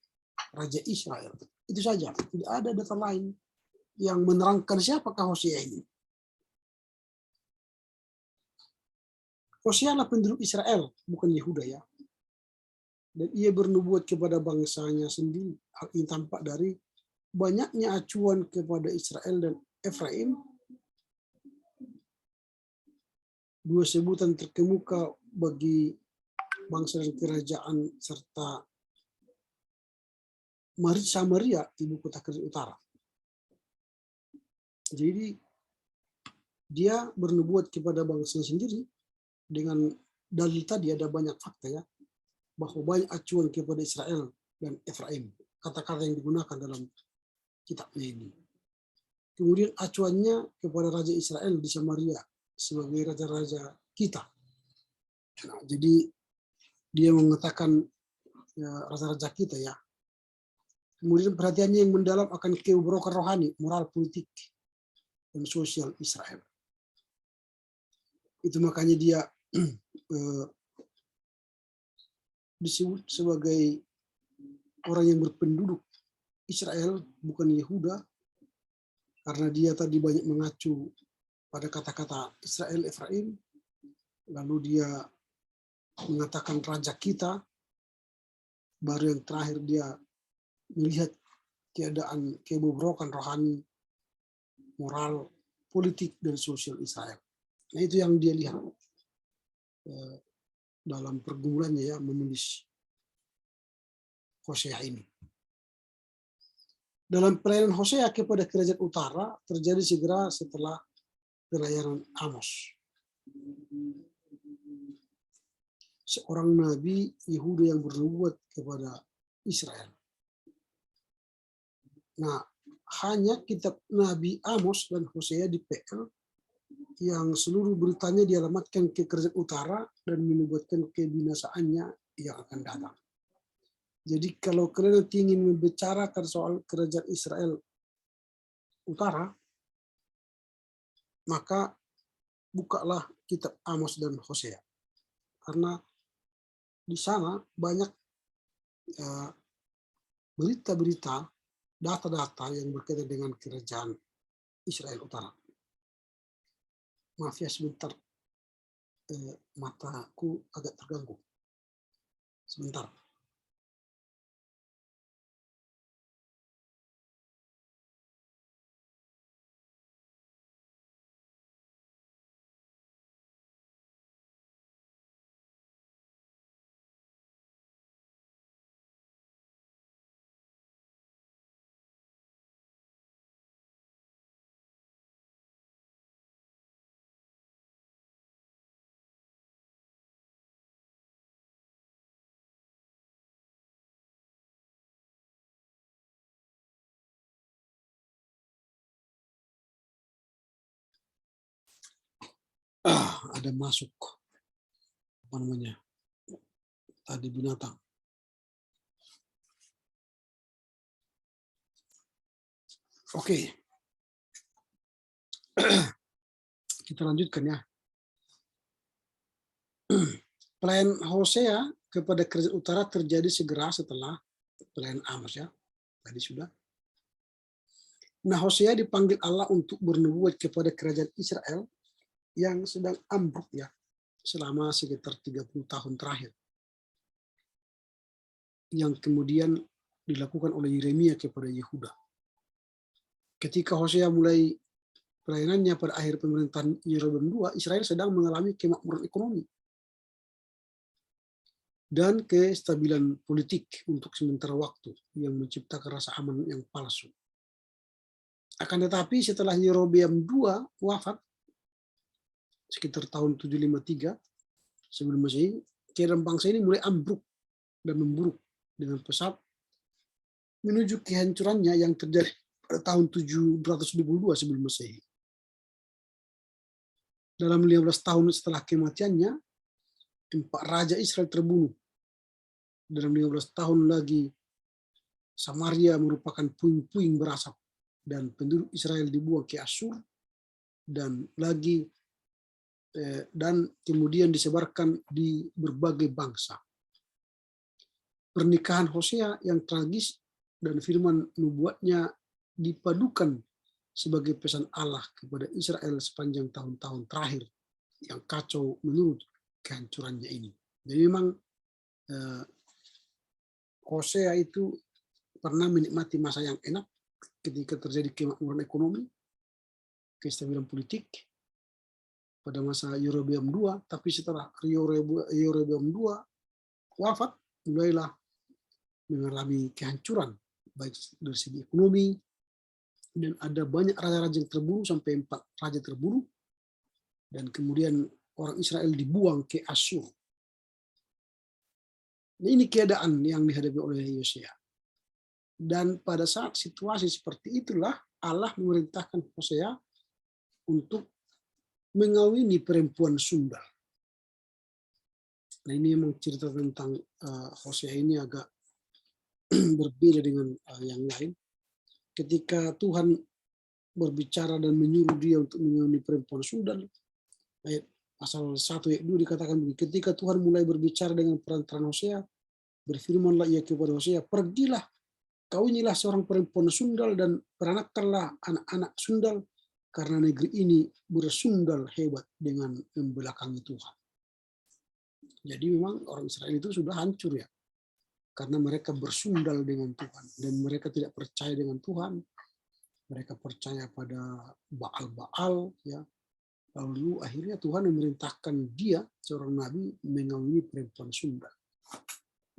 Raja Israel. Itu saja, tidak ada data lain yang menerangkan siapakah Hosea ini. Hosea adalah penduduk Israel, bukan Yehuda ya. Dan ia bernubuat kepada bangsanya sendiri. Hal ini tampak dari banyaknya acuan kepada Israel dan Efraim, dua sebutan terkemuka bagi bangsa dan kerajaan, serta Samaria, ibu kota kerajaan utara. Jadi dia bernubuat kepada bangsa sendiri dengan dalil tadi ada banyak fakta ya, bahwa banyak acuan kepada Israel dan Efraim, kata-kata yang digunakan dalam kitabnya ini. Kemudian acuannya kepada Raja Israel di Samaria sebagai raja-raja kita. Nah, jadi dia mengatakan ya, raja-raja kita ya. Kemudian perhatiannya yang mendalam akan kebobrokan rohani, moral, politik, dan sosial Israel. Itu makanya dia disebut sebagai orang yang berpenduduk Israel, bukan Yehuda, karena dia tadi banyak mengacu pada kata-kata Israel, Efraim, lalu dia mengatakan raja kita, baru yang terakhir dia melihat keadaan kebobrokan rohani, moral, politik, dan sosial Israel. Nah, itu yang dia lihat dalam pergumulannya ya menulis Hosea ini. Dalam pelayanan Hosea kepada kerajaan utara terjadi segera setelah pelayanan Amos. Seorang nabi Yehuda yang bernubuat kepada Israel. Nah, hanya kitab Nabi Amos dan Hosea di PL yang seluruh beritanya dialamatkan ke kerajaan utara dan menubuatkan kebinasaannya yang akan datang. Jadi kalau kalian ingin membicarakan soal kerajaan Israel utara, maka bukalah kitab Amos dan Hosea. Karena di sana banyak berita-berita, data-data yang berkaitan dengan kerajaan Israel Utara. Maaf ya sebentar, mataku agak terganggu. Sebentar. Ada masuk apa namanya tadi binatang. Oke. Kita lanjutkan ya. Pelayan Hosea kepada kerajaan utara terjadi segera setelah pelayan Amos ya. Tadi sudah. Nah, Hosea dipanggil Allah untuk bernubuat kepada kerajaan Israel yang sedang ambruk ya selama sekitar 30 tahun terakhir. Yang kemudian dilakukan oleh Yeremia kepada Yehuda. Ketika Hosea mulai pelayanannya pada akhir pemerintahan Yerobeam II, Israel sedang mengalami kemakmuran ekonomi dan kestabilan politik untuk sementara waktu yang menciptakan rasa aman yang palsu. Akan tetapi setelah Yerobeam II wafat sekitar tahun 753 sebelum Masehi, keadaan bangsa ini mulai ambruk dan memburuk dengan pesat menuju kehancurannya yang terjadi pada tahun 722 sebelum Masehi. Dalam 15 tahun setelah kematiannya, 4 raja Israel terbunuh. Dalam 15 tahun lagi, Samaria merupakan puing-puing berasap dan penduduk Israel dibuang ke Asyur dan kemudian disebarkan di berbagai bangsa. Pernikahan Hosea yang tragis dan firman nubuatnya dipadukan sebagai pesan Allah kepada Israel sepanjang tahun-tahun terakhir yang kacau menurut kehancurannya ini. Jadi memang Hosea itu pernah menikmati masa yang enak ketika terjadi kemakmuran ekonomi, kestabilan politik pada masa Yerobeam II, tapi setelah Yerobeam II wafat, mulailah mengalami kehancuran baik dari segi ekonomi, dan ada banyak raja-raja yang terbunuh, sampai 4 raja terbunuh, dan kemudian orang Israel dibuang ke Asyur. Nah, ini keadaan yang dihadapi oleh Hosea. Dan pada saat situasi seperti itulah Allah memerintahkan Hosea untuk mengawini perempuan sundal. Nah, ini memang cerita tentang Hosea ini agak berbeda dengan yang lain. Ketika Tuhan berbicara dan menyuruh dia untuk mengawini perempuan sundal, ayat pasal 1 ayat 2 dikatakan begini, ketika Tuhan mulai berbicara dengan perantaran Hosea, berfirmanlah ia kepada Hosea, pergilah, kawinilah seorang perempuan sundal dan peranakanlah anak-anak sundal, karena negeri ini bersundal hebat dengan membelakangi Tuhan. Jadi memang orang Israel itu sudah hancur ya, karena mereka bersundal dengan Tuhan dan mereka tidak percaya dengan Tuhan. Mereka percaya pada Baal-Baal ya. Lalu akhirnya Tuhan memerintahkan dia, seorang nabi, mengawini perempuan sundal.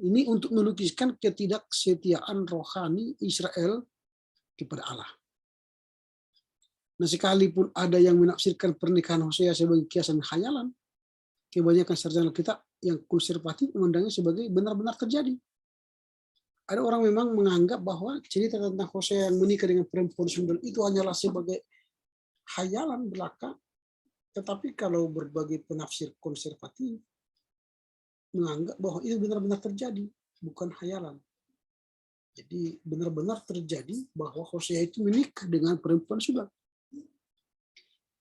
Ini untuk melukiskan ketidaksetiaan rohani Israel kepada Allah. Nah, sekalipun ada yang menafsirkan pernikahan Hosea sebagai kiasan khayalan, kebanyakan sarjana kita yang konservatif memandangnya sebagai benar-benar terjadi. Ada orang memang menganggap bahwa cerita tentang Hosea yang menikah dengan perempuan sundal itu hanyalah sebagai khayalan belaka, tetapi kalau berbagai penafsir konservatif menganggap bahwa itu benar-benar terjadi, bukan khayalan. Jadi benar-benar terjadi bahwa Hosea itu menikah dengan perempuan sundal.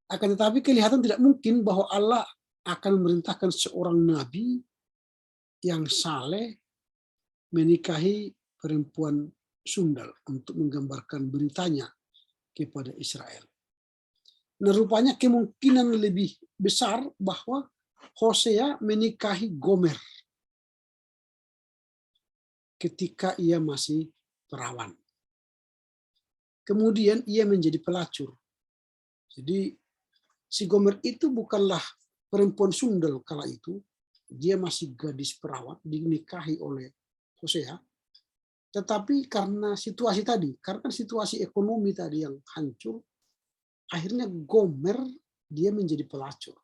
Akan tetapi kelihatan tidak mungkin bahwa Allah akan memerintahkan seorang nabi yang saleh menikahi perempuan sundal untuk menggambarkan beritanya kepada Israel. Nah, rupanya kemungkinan lebih besar bahwa Hosea menikahi Gomer ketika ia masih perawan. Kemudian ia menjadi pelacur. Jadi si Gomer itu bukanlah perempuan sundal kala itu, dia masih gadis perawan dinikahi oleh Hosea. Tetapi karena situasi tadi, karena situasi ekonomi tadi yang hancur, akhirnya Gomer dia menjadi pelacur.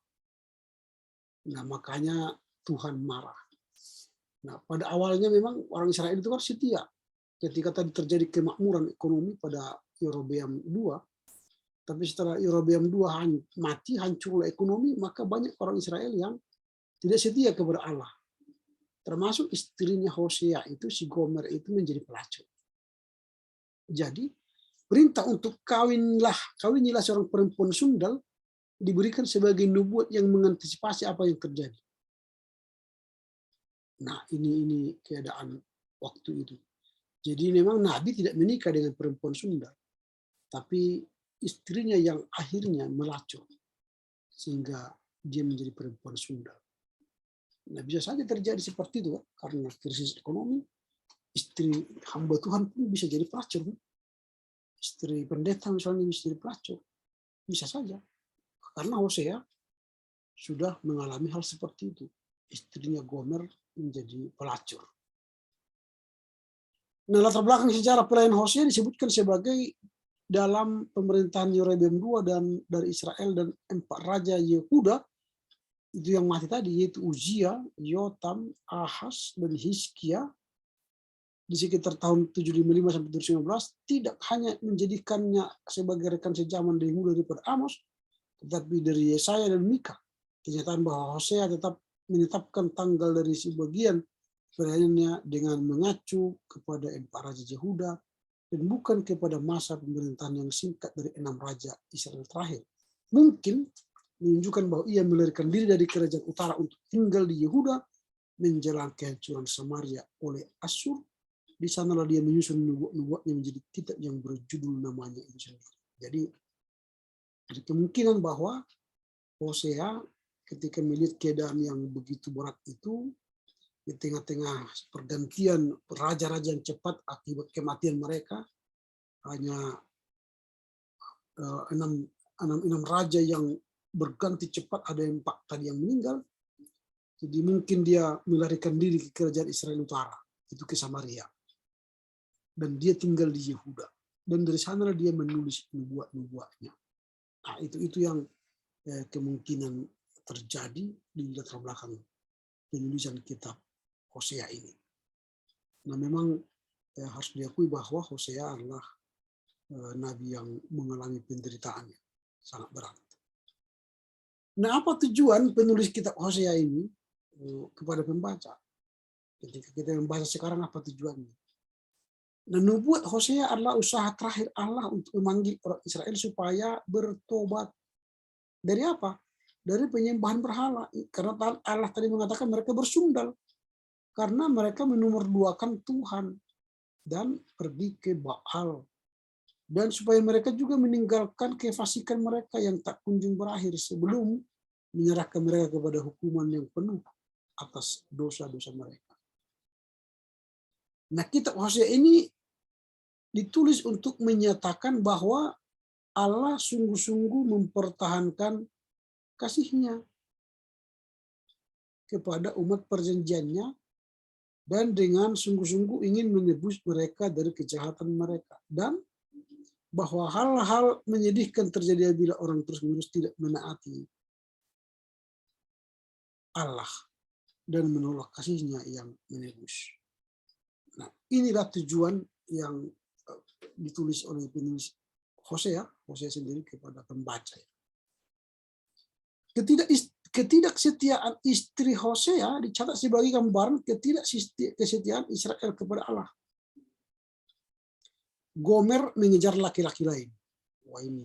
Nah, makanya Tuhan marah. Nah, pada awalnya memang orang Israel itu kan setia. Ketika tadi terjadi kemakmuran ekonomi pada Yerobeam II, tapi setelah Yerobeam II mati, hancurlah ekonomi, maka banyak orang Israel yang tidak setia kepada Allah. Termasuk istrinya Hosea itu, si Gomer itu menjadi pelacur. Jadi perintah untuk kawinilah seorang perempuan sundal diberikan sebagai nubuat yang mengantisipasi apa yang terjadi. Nah, ini keadaan waktu itu. Jadi memang Nabi tidak menikah dengan perempuan sundal, tapi istrinya yang akhirnya melacur sehingga dia menjadi perempuan sundal. Nah, bisa saja terjadi seperti itu karena krisis ekonomi. Istri hamba Tuhan pun bisa jadi pelacur. Istri pendeta misalnya bisa jadi pelacur. Bisa saja. Karena Hosea sudah mengalami hal seperti itu. Istrinya Gomer menjadi pelacur. Nah, latar belakang sejarah pelayan Hosea disebutkan sebagai dalam pemerintahan Yerobeam II dan dari Israel dan 4 raja Yehuda itu yang mati tadi, yaitu Uzia, Yotam, Ahaz, dan Hizkia di sekitar tahun 755 sampai 715 tidak hanya menjadikannya sebagai rekan sejaman dari Yehuda daripada Amos, tetapi dari Yesaya dan Mika. Kenyataan bahwa Hosea tetap menetapkan tanggal dari sebagian pelayanannya dengan mengacu kepada 4 raja Yehuda dan bukan kepada masa pemerintahan yang singkat dari 6 raja Israel terakhir. Mungkin menunjukkan bahwa ia melarikan diri dari kerajaan utara untuk tinggal di Yehuda menjelang kehancuran Samaria oleh Asyur. Di sanalah dia menyusun nubuat-nubuatnya menjadi kitab yang berjudul namanya itu sendiri. Jadi ada kemungkinan bahwa Hosea ketika melihat keadaan yang begitu berat itu, di tengah-tengah pergantian raja-raja yang cepat akibat kematian mereka, hanya 6 raja yang berganti cepat, ada yang 4 tadi yang meninggal. Jadi mungkin dia melarikan diri ke kerajaan Israel Utara, itu ke Samaria. Dan dia tinggal di Yehuda. Dan dari sana dia menulis nubuat-nubuatnya. Nah, itu yang kemungkinan terjadi di latar belakang penulisan kitab Hosea ini. Nah, memang harus diakui bahwa Hosea adalah nabi yang mengalami penderitaannya sangat berat. Nah, apa tujuan penulis kitab Hosea ini kepada pembaca? Ketika kita membaca sekarang, apa tujuannya? Nah, nubuat Hosea adalah usaha terakhir Allah untuk memanggil orang Israel supaya bertobat. Dari apa? Dari penyembahan berhala. Karena Allah tadi mengatakan mereka bersundal. Karena mereka menomorduakan Tuhan dan pergi ke Baal. Dan supaya mereka juga meninggalkan kefasikan mereka yang tak kunjung berakhir sebelum menyerahkan mereka kepada hukuman yang penuh atas dosa-dosa mereka. Nah, kitab Hosea ini ditulis untuk menyatakan bahwa Allah sungguh-sungguh mempertahankan kasih-Nya kepada umat perjanjiannya dan dengan sungguh-sungguh ingin menebus mereka dari kejahatan mereka. Dan bahwa hal-hal menyedihkan terjadi bila orang terus-menerus tidak menaati Allah dan menolak kasih-Nya yang menebus. Nah, inilah tujuan yang ditulis oleh penulis Hosea sendiri kepada pembaca. Ketidaksetiaan istri Hosea dicatat sebagai gambaran ketidaksetiaan Israel kepada Allah. Gomer mengejar laki-laki lain. Wah, ini.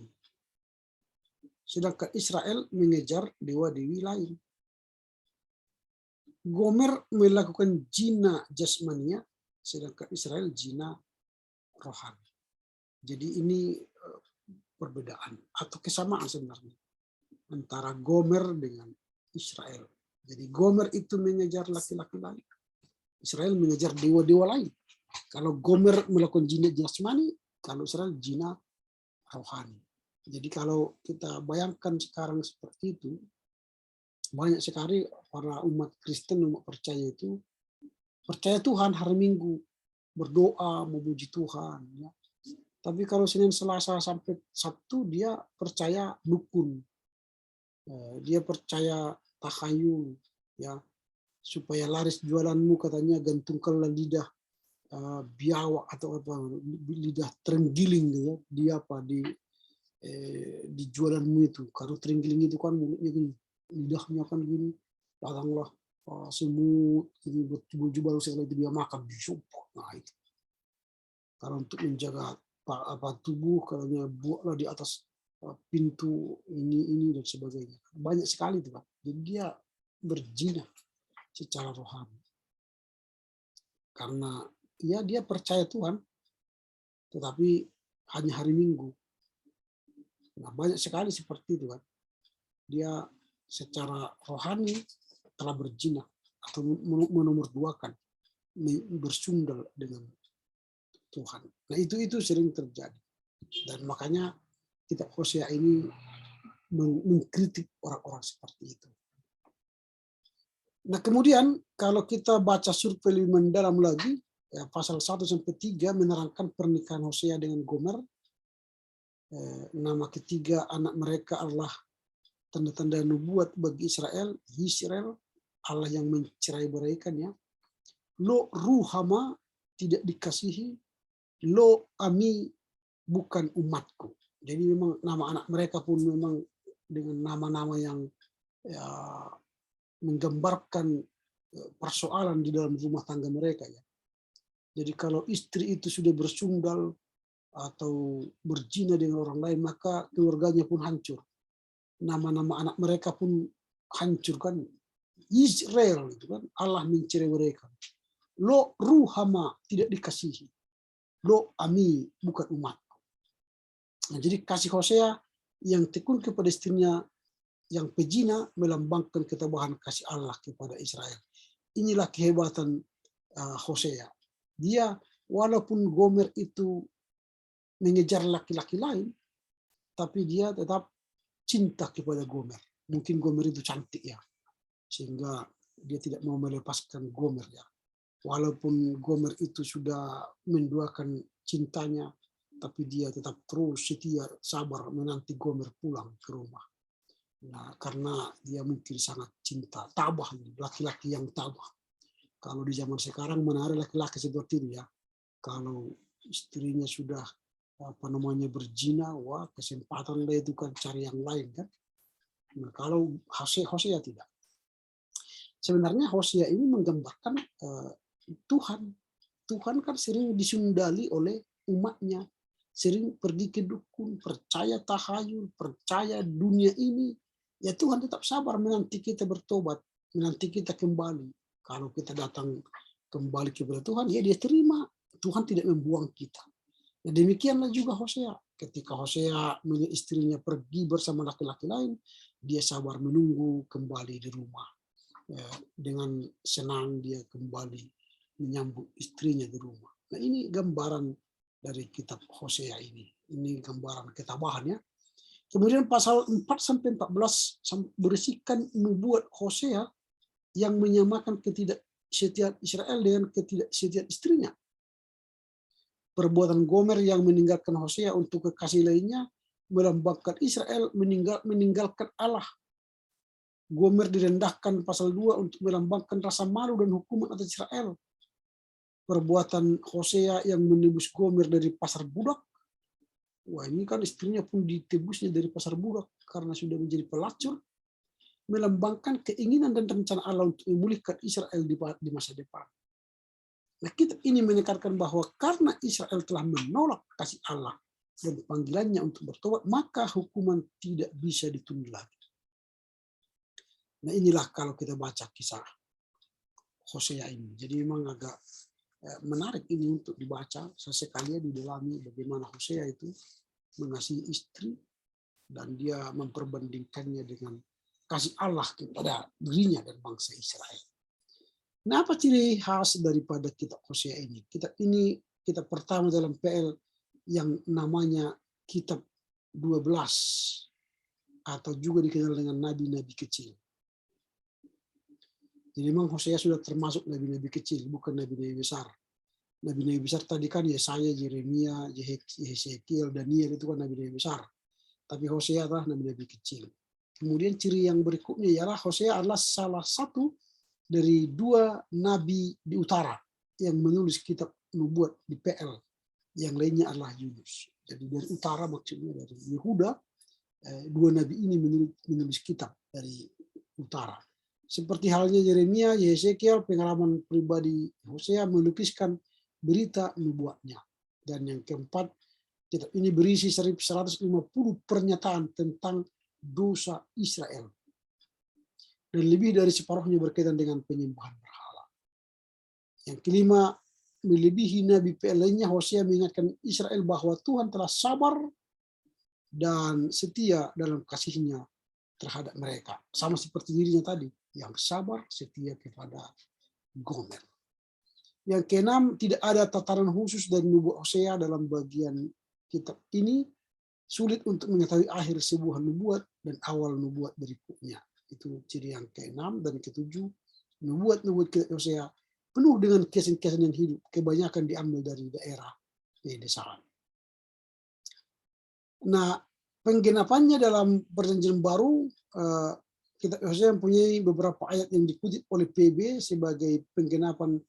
Sedangkan Israel mengejar dewa-dewi lain. Gomer melakukan zina jasmania, sedangkan Israel zina rohani. Jadi ini perbedaan atau kesamaan sebenarnya antara Gomer dengan Israel. Jadi Gomer itu mengejar laki-laki lain, Israel mengejar dewa-dewa lain. Kalau Gomer melakukan zina jasmani, kalau Israel zina rohani. Jadi kalau kita bayangkan sekarang seperti itu, banyak sekali para umat Kristen, umat percaya itu percaya Tuhan hari Minggu, berdoa, memuji Tuhan. Ya. Tapi kalau Senin, Selasa sampai Sabtu dia percaya dukun, dia percaya tahayul, ya supaya laris jualanmu katanya gantungkanlah lidah biawak atau apa, lidah terenggiling gitu, dia apa di jualanmu itu. Kalau terenggiling itu kan mulutnya gini, lidahnya kan gini, datanglah semut ini baju baru sekali itu dia makan. Nah itu. Kalau untuk menjaga tubuh, kalau buatlah di atas pintu ini dan sebagainya. Banyak sekali itu Pak. Jadi dia berzina secara rohani. Karena ya dia percaya Tuhan, tetapi hanya hari Minggu. Nah, banyak sekali seperti itu kan. Dia secara rohani telah berzina atau menomorduakan, bersundal dengan Tuhan. Nah itu sering terjadi. Dan makanya kitab Hosea ini mengkritik orang-orang seperti itu. Nah kemudian kalau kita baca survei lebih mendalam lagi, ya, pasal 1-3 menerangkan pernikahan Hosea dengan Gomer. Nama ketiga anak mereka adalah tanda-tanda nubuat bagi Israel, Yisrael, Allah yang mencerai-beraikan ya. Lo ruhama, tidak dikasihi, lo ami, bukan umatku. Jadi memang nama anak mereka pun memang dengan nama-nama yang ya, menggambarkan persoalan di dalam rumah tangga mereka ya. Jadi kalau istri itu sudah bersundal atau berzina dengan orang lain, maka keluarganya pun hancur. Nama-nama anak mereka pun hancur kan. Israel itu kan Allah mencerai mereka. Lo ruhama, tidak dikasihi. Lo ami, bukan umatku. Nah, jadi kasih Hosea yang tekun kepada istrinya yang pezina melambangkan ketabahan kasih Allah kepada Israel. Inilah kehebatan Hosea. Dia walaupun Gomer itu mengejar laki-laki lain, tapi dia tetap cinta kepada Gomer. Mungkin Gomer itu cantik ya, sehingga dia tidak mau melepaskan Gomer ya. Walaupun Gomer itu sudah menduakan cintanya, tapi dia tetap terus setia, sabar menanti Gomer pulang ke rumah. Nah, karena dia mungkin sangat cinta, tabah, laki-laki yang tabah. Kalau di zaman sekarang mana ada laki-laki seperti itu ya. Kalau istrinya sudah berzina, wah kesempatan dia itu kan cari yang lain kan. Nah, kalau Hosea tidak. Sebenarnya Hosea ini menggambarkan Tuhan. Tuhan kan sering disundali oleh umatnya, sering pergi ke dukun, percaya tahayul, percaya dunia ini. Ya Tuhan tetap sabar menanti kita bertobat, menanti kita kembali. Kalau kita datang kembali kepada Tuhan, ya dia terima. Tuhan tidak membuang kita. Nah, demikianlah juga Hosea. Ketika Hosea melihat istrinya pergi bersama laki-laki lain, dia sabar menunggu kembali di rumah. Ya, dengan senang dia kembali menyambut istrinya di rumah. Nah ini gambaran dari kitab Hosea ini. Ini gambaran ketabahan ya. Kemudian pasal 4-14 berisikan nubuat Hosea yang menyamakan ketidaksetiaan Israel dengan ketidaksetiaan istrinya. Perbuatan Gomer yang meninggalkan Hosea untuk kekasih lainnya melambangkan Israel meninggalkan Allah. Gomer direndahkan pasal 2 untuk melambangkan rasa malu dan hukuman atas Israel. Perbuatan Hosea yang menebus Gomer dari pasar budak. Wah ini kan istrinya pun ditebusnya dari pasar budak karena sudah menjadi pelacur. Melambangkan keinginan dan rencana Allah untuk memulihkan Israel di masa depan. Nah kitab ini menekankan bahwa karena Israel telah menolak kasih Allah dan panggilannya untuk bertobat, maka hukuman tidak bisa ditunda lagi. Nah inilah kalau kita baca kisah Hosea ini. Jadi memang agak menarik ini untuk dibaca, sesekali didalami bagaimana Hosea itu mengasihi istri dan dia memperbandingkannya dengan kasih Allah kepada dirinya dan bangsa Israel. Nah, apa ciri khas daripada kitab Hosea ini? Kitab ini kitab pertama dalam PL yang namanya kitab 12 atau juga dikenal dengan nabi-nabi kecil. Jadi memang Hosea sudah termasuk nabi-nabi kecil, bukan nabi-nabi besar. Nabi-nabi besar tadi kan Yesaya, Yeremia, Yehezekiel, Daniel itu kan nabi-nabi besar. Tapi Hosea adalah nabi-nabi kecil. Kemudian ciri yang berikutnya ialah Hosea adalah salah satu dari 2 nabi di utara yang menulis kitab nubuat di PL. Yang lainnya adalah Yunus. Jadi dari utara maksudnya dari Yehuda, 2 nabi ini menulis kitab dari utara. Seperti halnya Yeremia, Yehezekiel, pengalaman pribadi Hosea melukiskan berita nubuatnya. Dan yang keempat, kitab ini berisi 150 pernyataan tentang dosa Israel. Dan lebih dari separuhnya berkaitan dengan penyembahan berhala. Yang kelima, melebihi nabi PL lainnya, Hosea mengingatkan Israel bahwa Tuhan telah sabar dan setia dalam kasihnya terhadap mereka. Sama seperti dirinya tadi, yang sabar setia kepada Gomer. Yang keenam, tidak ada tataran khusus dari nubuat Hosea dalam bagian kitab ini. Sulit untuk mengetahui akhir sebuah nubuat dan awal nubuat berikutnya. Itu ciri yang keenam. Dan ketujuh, nubuat-nubuat kitab Hosea penuh dengan kesan-kesan yang hidup. Kebanyakan diambil dari daerah pedesaan. Nah, penggenapannya dalam Perjanjian Baru, kitab Hosea mempunyai beberapa ayat yang dikutip oleh PB sebagai penggenapan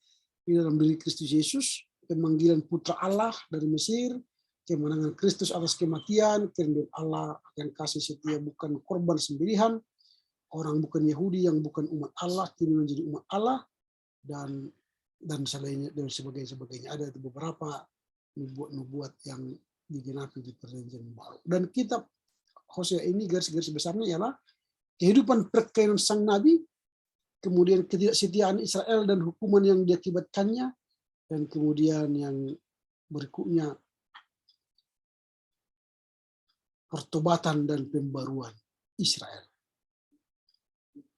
di dalam diri Kristus Yesus, pemanggilan putra Allah dari Mesir, kemenangan Kristus atas kematian, kerinduan Allah akan kasih setia bukan korban sembelihan, orang bukan Yahudi yang bukan umat Allah kini menjadi umat Allah, dan selainnya dan sebagainya. Ada beberapa nubuat-nubuat yang digenapi di Perjanjian Baru. Dan kitab Hosea ini garis-garis besarnya ialah kehidupan perkainan sang nabi, kemudian ketidaksetiaan Israel dan hukuman yang diakibatkannya, dan kemudian yang berikutnya pertobatan dan pembaruan Israel.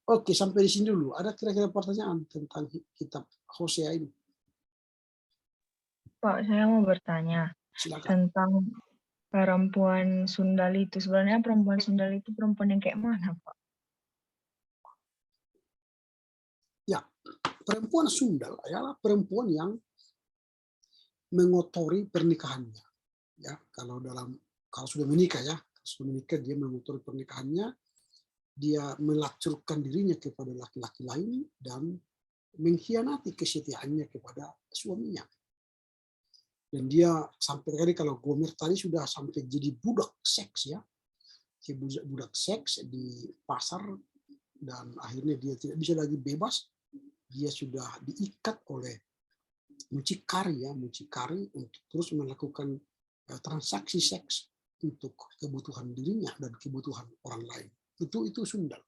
Oke, sampai di sini dulu. Ada kira-kira pertanyaan tentang kitab Hosea ini? Pak, saya mau bertanya Silakan. tentang perempuan Sundal itu. Sebenarnya perempuan Sundal itu perempuan yang kayak mana, Pak? Ya, perempuan Sundal adalah perempuan yang mengotori pernikahannya. Ya, kalau sudah menikah dia mengotori pernikahannya, dia melacurkan dirinya kepada laki-laki lain dan mengkhianati kesetiaannya kepada suaminya. Dan dia sampai tadi kalau Gomer tadi sudah sampai jadi budak seks ya. Budak seks di pasar, dan akhirnya dia tidak bisa lagi bebas. Dia sudah diikat oleh mucikari untuk terus melakukan transaksi seks untuk kebutuhan dirinya dan kebutuhan orang lain. Itu Sundal.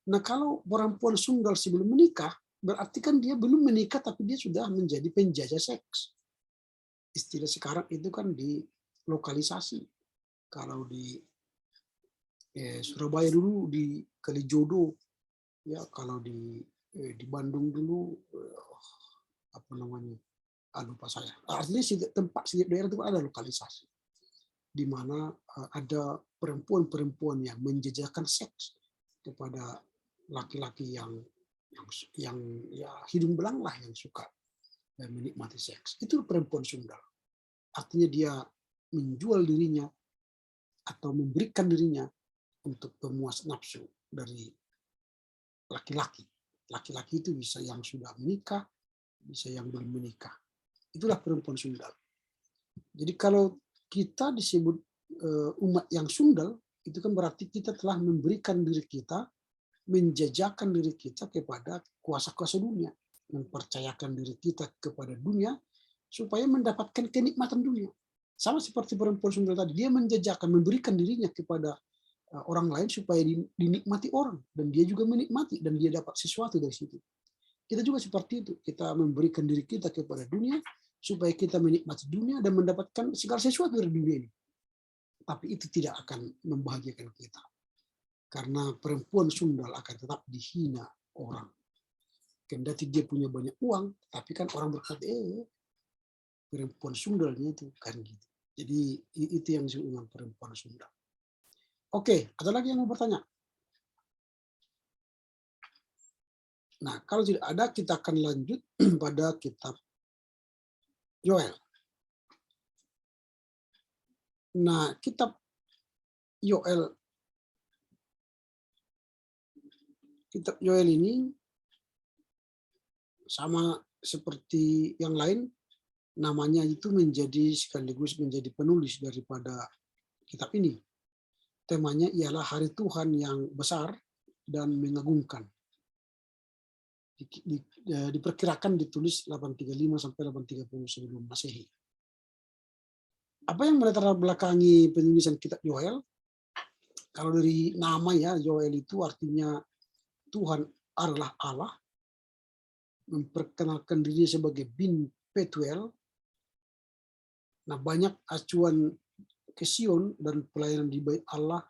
Nah, kalau perempuan Sundal sebelum menikah, berarti kan dia belum menikah tapi dia sudah menjadi penjajah seks. Istilah sekarang itu kan dilokalisasi. Kalau di Surabaya dulu di Kalijodo, ya kalau di Bandung dulu apa namanya? Lupa saya. Artinya setiap daerah itu ada lokalisasi, di mana ada perempuan-perempuan yang menjajakan seks kepada laki-laki yang ya hidung belang lah, yang suka dan menikmati seks. Itu perempuan Sundal. Artinya dia menjual dirinya atau memberikan dirinya untuk pemuas nafsu dari laki-laki. Laki-laki itu bisa yang sudah menikah, bisa yang belum menikah. Itulah perempuan Sundal. Jadi kalau kita disebut umat yang Sundal, itu kan berarti kita telah memberikan diri kita, menjajakan diri kita kepada kuasa-kuasa dunia, mempercayakan diri kita kepada dunia supaya mendapatkan kenikmatan dunia. Sama seperti perempuan Sundal tadi, dia menjajakan, memberikan dirinya kepada orang lain supaya dinikmati orang, dan dia juga menikmati dan dia dapat sesuatu dari situ. kita juga seperti itu. Kita memberikan diri kita kepada dunia supaya kita menikmati dunia dan mendapatkan segala sesuatu dari dunia ini. Tapi itu tidak akan membahagiakan kita. Karena perempuan sundal akan tetap dihina orang. Kendati dia punya banyak uang, tapi kan orang berkata, perempuan sundalnya itu kan gitu. Jadi itu yang disebut dengan perempuan sundal. Oke, ada lagi yang mau bertanya? Nah, kalau tidak ada, kita akan lanjut pada kitab Yoel. Nah, kitab Yoel ini sama seperti yang lain, namanya itu menjadi sekaligus menjadi penulis daripada kitab ini. Temanya ialah hari Tuhan yang besar dan mengagumkan. Diperkirakan ditulis 835 sampai 830 sebelum Masehi. Apa yang melatar belakangi penulisan kitab Yoel? Kalau dari nama ya, Yoel itu artinya Tuhan adalah Allah, memperkenalkan dirinya sebagai bin Petuel. Nah, banyak acuan ke Sion dan pelayanan di bait Allah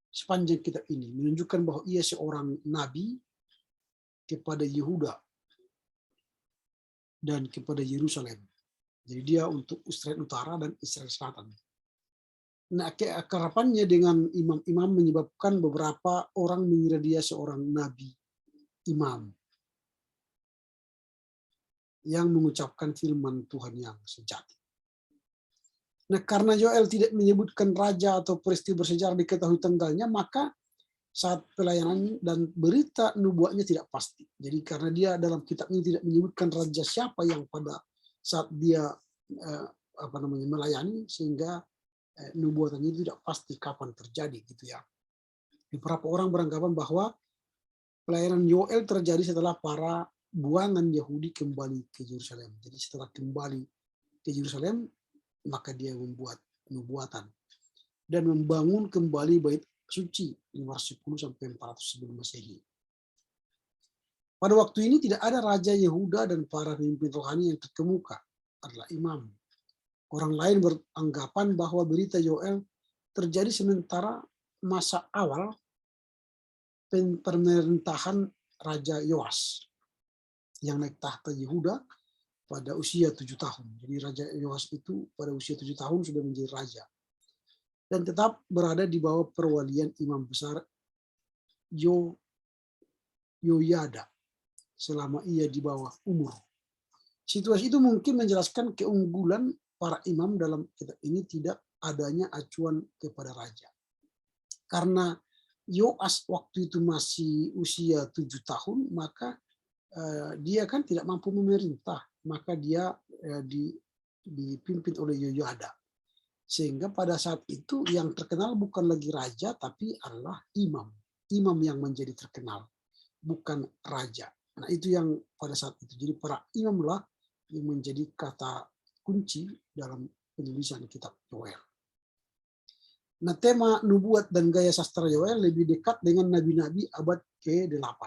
sepanjang kitab ini menunjukkan bahwa ia seorang nabi kepada Yehuda dan kepada Yerusalem. Jadi dia untuk Israel Utara dan Israel Selatan. Nah, keakrabannya dengan imam-imam menyebabkan beberapa orang mengira dia seorang nabi imam yang mengucapkan firman Tuhan yang sejati. Nah, karena Yoel tidak menyebutkan raja atau peristiwa bersejarah diketahui tanggalnya, maka saat pelayanan dan berita nubuatnya tidak pasti. Jadi karena dia dalam kitab ini tidak menyebutkan raja siapa yang pada saat dia melayani, sehingga nubuatannya itu tidak pasti kapan terjadi gitu ya. Beberapa orang beranggapan bahwa pelayanan Yoel terjadi setelah para buangan Yahudi kembali ke Yerusalem. Jadi setelah kembali ke Yerusalem, maka dia membuat nubuatan dan membangun kembali bait suci 510 sampai 400 sebelum Masehi. Pada waktu ini tidak ada raja Yehuda dan para pemimpin rohani yang terkemuka adalah imam. Orang lain beranggapan bahwa berita Yoel terjadi sementara masa awal pemerintahan Raja Yoas yang naik tahta Yehuda pada usia 7 tahun. Jadi Raja Yoas itu pada usia 7 tahun sudah menjadi raja. Dan tetap berada di bawah perwalian imam besar Yoyada selama ia di bawah umur. Situasi itu mungkin menjelaskan keunggulan para imam dalam kitab ini tidak adanya acuan kepada raja. Karena Yoas waktu itu masih usia 7 tahun, maka dia kan tidak mampu memerintah, maka dia dipimpin oleh Yoyada. Sehingga pada saat itu yang terkenal bukan lagi raja, tapi adalah imam. Imam yang menjadi terkenal, bukan raja. Nah itu yang pada saat itu. Jadi para imamlah yang menjadi kata kunci dalam penulisan kitab Yoel. Nah tema nubuat dan gaya sastra Yoel lebih dekat dengan nabi-nabi abad ke-8.